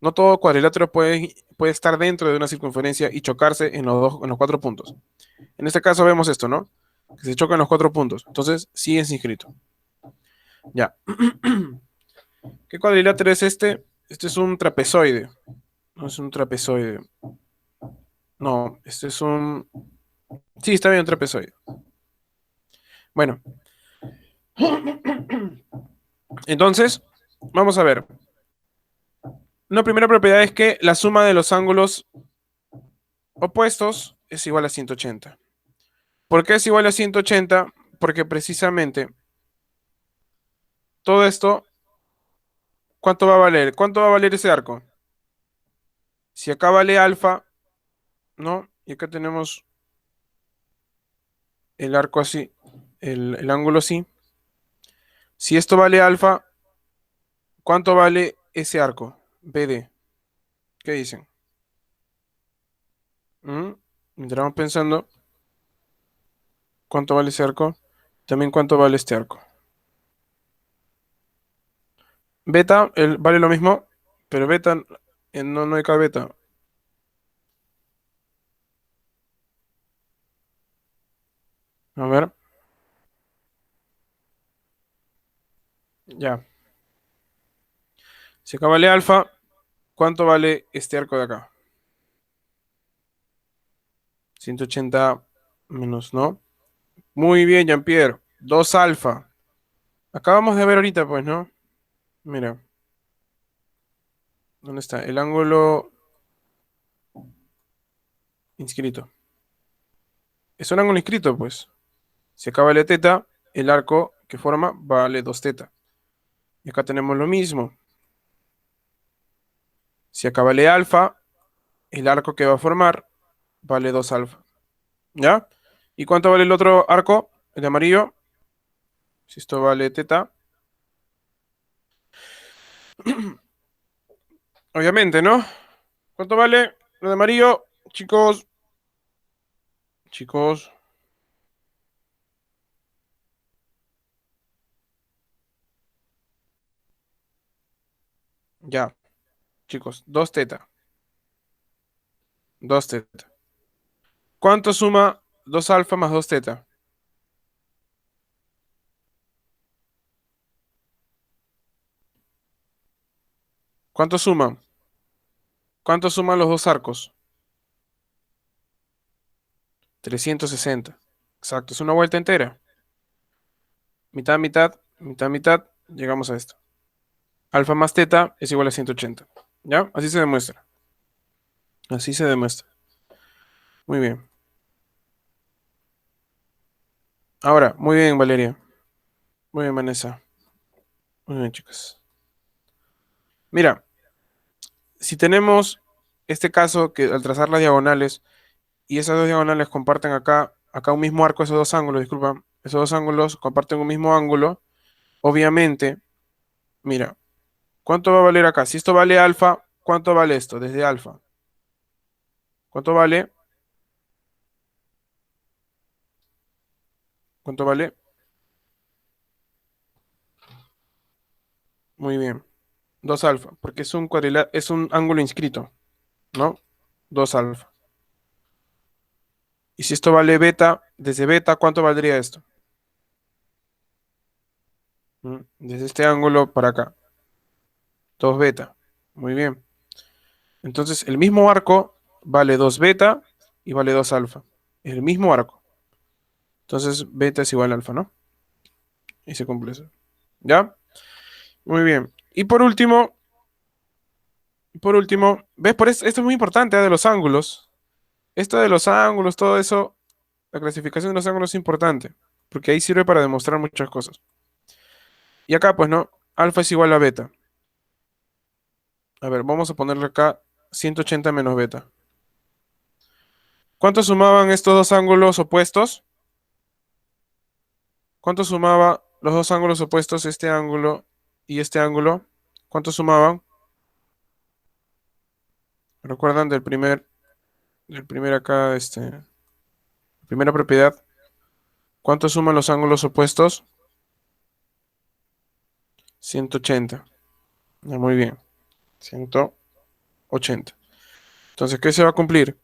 No todo cuadrilátero puede estar dentro de una circunferencia y chocarse en los cuatro puntos. En este caso vemos esto, ¿no? Que se chocan los cuatro puntos. Entonces, sí es inscrito. Ya. ¿Qué cuadrilátero es este? Este es un trapezoide. No es un trapezoide. No, este es un... Sí, está bien, un trapezoide. Bueno. Entonces, vamos a ver. Una primera propiedad es que la suma de los ángulos opuestos es igual a 180. ¿Por qué es igual a 180? Porque precisamente todo esto, ¿cuánto va a valer? ¿Cuánto va a valer ese arco? Si acá vale alfa, ¿no? Y acá tenemos el arco así, el ángulo así. Si esto vale alfa, ¿cuánto vale ese arco? BD. ¿Qué dicen? Entramos pensando, ¿cuánto vale ese arco? También cuánto vale este arco. Beta vale lo mismo, pero beta no hay cada beta. A ver, ya. Si acá vale alfa, ¿cuánto vale este arco de acá? 180 menos, ¿no? Muy bien, Jean-Pierre. 2 alfa. Acabamos de ver ahorita, pues, ¿no? Mira. ¿Dónde está? El ángulo inscrito. Es un ángulo inscrito, pues. Si acá vale teta, el arco que forma vale 2 teta. Y acá tenemos lo mismo. Si acá vale alfa, el arco que va a formar vale 2 alfa. ¿Ya? ¿Y cuánto vale el otro arco? El de amarillo. Si esto vale teta. Obviamente, ¿no? ¿Cuánto vale lo de amarillo? Chicos. Chicos. Ya. Chicos. 2 teta. 2 teta. ¿Cuánto suma 2 alfa más 2 teta? ¿Cuánto suman? ¿Cuánto suman los dos arcos? 360. Exacto, es una vuelta entera. Mitad, mitad, mitad, mitad. Llegamos a esto. Alfa más teta es igual a 180. ¿Ya? Así se demuestra. Así se demuestra. Muy bien. Ahora, muy bien, Valeria. Muy bien, Vanessa. Muy bien, chicas. Mira, si tenemos este caso que al trazar las diagonales y esas dos diagonales comparten acá un mismo arco, esos dos ángulos, disculpa, esos dos ángulos comparten un mismo ángulo, obviamente, mira, ¿cuánto va a valer acá? Si esto vale alfa, ¿cuánto vale esto desde alfa? ¿Cuánto vale? ¿Cuánto vale? Muy bien. 2 alfa, porque es es un ángulo inscrito, ¿no? 2 alfa. Y si esto vale beta, desde beta, ¿cuánto valdría esto? Desde este ángulo para acá. 2 beta. Muy bien. Entonces, el mismo arco vale 2 beta y vale 2 alfa. El mismo arco. Entonces, beta es igual a alfa, ¿no? Y se cumple eso. ¿Ya? Muy bien. Y por último, ¿ves? Esto es muy importante, de los ángulos. Esto de los ángulos, todo eso, la clasificación de los ángulos es importante, porque ahí sirve para demostrar muchas cosas. Y acá, pues, ¿no? Alfa es igual a beta. A ver, vamos a ponerle acá 180 menos beta. ¿Cuánto sumaban estos dos ángulos opuestos? ¿Cuánto sumaba los dos ángulos opuestos, este ángulo y este ángulo? ¿Cuánto sumaban? ¿Recuerdan del primer acá, primera propiedad? ¿Cuánto suman los ángulos opuestos? 180. Muy bien. 180. Entonces, ¿qué se va a cumplir?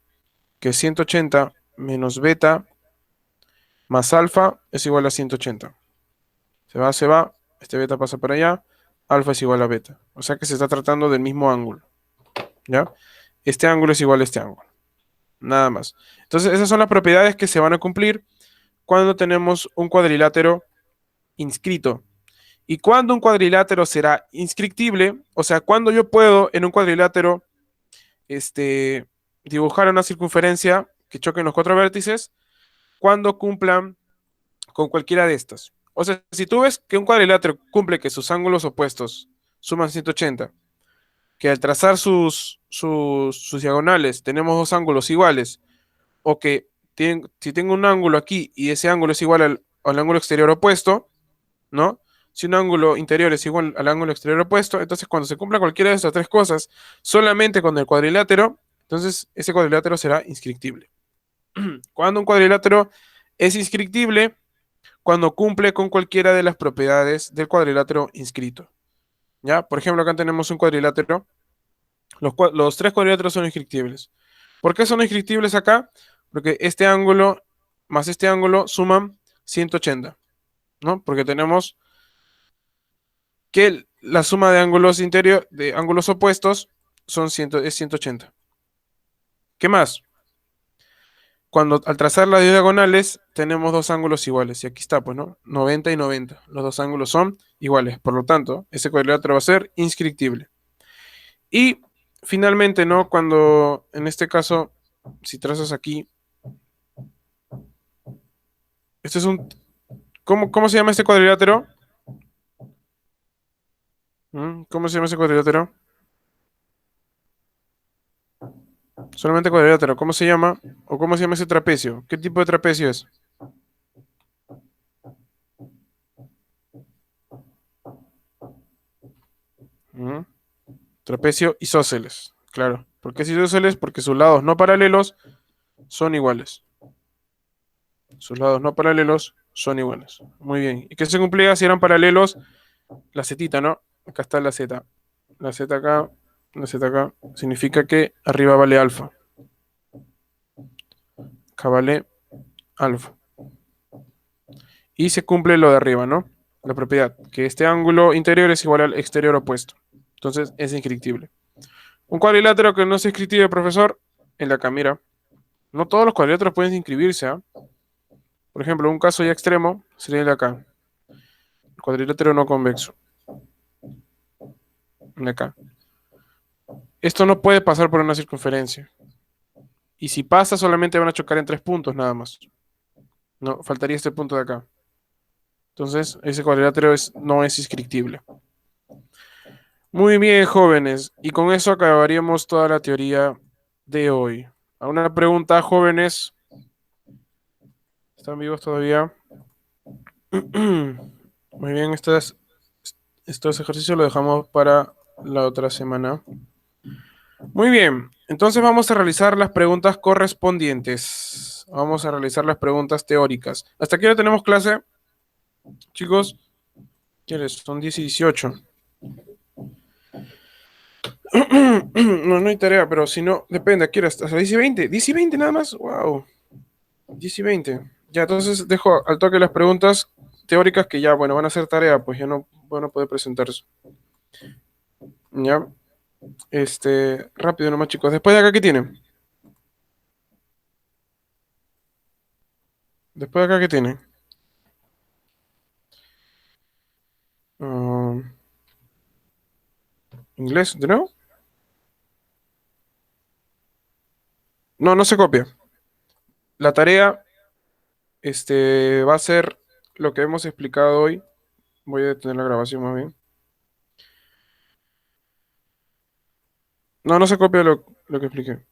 Que 180 menos beta más alfa es igual a 180. Se va. Este beta pasa para allá. Alfa es igual a beta. O sea que se está tratando del mismo ángulo. ¿Ya? Este ángulo es igual a este ángulo. Nada más. Entonces, esas son las propiedades que se van a cumplir cuando tenemos un cuadrilátero inscrito. ¿Y cuando un cuadrilátero será inscriptible? O sea, cuando yo puedo en un cuadrilátero dibujar una circunferencia que choquen los cuatro vértices cuando cumplan con cualquiera de estas. O sea, si tú ves que un cuadrilátero cumple que sus ángulos opuestos suman 180, que al trazar sus diagonales tenemos dos ángulos iguales, o que si tengo un ángulo aquí y ese ángulo es igual al ángulo exterior opuesto, ¿no? Si un ángulo interior es igual al ángulo exterior opuesto, entonces cuando se cumpla cualquiera de estas tres cosas, solamente con el cuadrilátero, entonces ese cuadrilátero será inscriptible. Cuando un cuadrilátero es inscriptible, cuando cumple con cualquiera de las propiedades del cuadrilátero inscrito. ¿Ya? Por ejemplo, acá tenemos un cuadrilátero. Los tres cuadriláteros son inscriptibles. ¿Por qué son inscriptibles acá? Porque este ángulo más este ángulo suman 180, ¿no? Porque tenemos que la suma de ángulos de ángulos opuestos es 180. ¿Qué más? Cuando al trazar las diagonales tenemos dos ángulos iguales. Y aquí está, pues, ¿no? 90 y 90. Los dos ángulos son iguales. Por lo tanto, ese cuadrilátero va a ser inscriptible. Y finalmente, ¿no? Cuando, en este caso, si trazas aquí, este es un... ¿Cómo se llama este cuadrilátero? ¿Cómo se llama ese cuadrilátero? Solamente cuadrilátero. ¿Cómo se llama? ¿O cómo se llama ese trapecio? ¿Qué tipo de trapecio es? ¿Mm? Trapecio isósceles. Claro. ¿Por qué es isósceles? Porque sus lados no paralelos son iguales. Sus lados no paralelos son iguales. Muy bien. ¿Y qué se cumplía si eran paralelos? La zetita, ¿no? Acá está la z. La z acá, la z acá. Significa que arriba vale alfa. Acá vale alfa. Y se cumple lo de arriba, ¿no? La propiedad, que este ángulo interior es igual al exterior opuesto. Entonces es inscriptible. Un cuadrilátero que no es inscriptible, profesor, en la cámara. No todos los cuadriláteros pueden inscribirse, ¿ah? Por ejemplo, un caso ya extremo sería el de acá. El cuadrilátero no convexo. De acá. Esto no puede pasar por una circunferencia. Y si pasa, solamente van a chocar en 3 puntos nada más. No, faltaría este punto de acá. Entonces, ese cuadrilátero no es inscriptible. Muy bien, jóvenes. Y con eso acabaríamos toda la teoría de hoy. ¿A una pregunta, jóvenes? ¿Están vivos todavía? Muy bien, estos ejercicios los dejamos para la otra semana. Muy bien, entonces vamos a realizar las preguntas correspondientes. Vamos a realizar las preguntas teóricas. ¿Hasta aquí ya tenemos clase, chicos? ¿Quieres? Son 10 y 18. No hay tarea, pero si no, depende, ¿a qué hora? ¿Hasta 10 y 20? ¿10 y 20 nada más? ¡Wow! 10 y 20. Ya, entonces dejo al toque las preguntas teóricas que ya, bueno, van a ser tarea, pues ya no van a poder presentarse. Ya. Rápido nomás, chicos. Después de acá, ¿qué tienen? Después de acá, ¿qué tienen? Ah, ¿Inglés? ¿De nuevo? No, no se copia. La tarea, va a ser lo que hemos explicado hoy. Voy a detener la grabación más bien. No, no se copia lo que expliqué.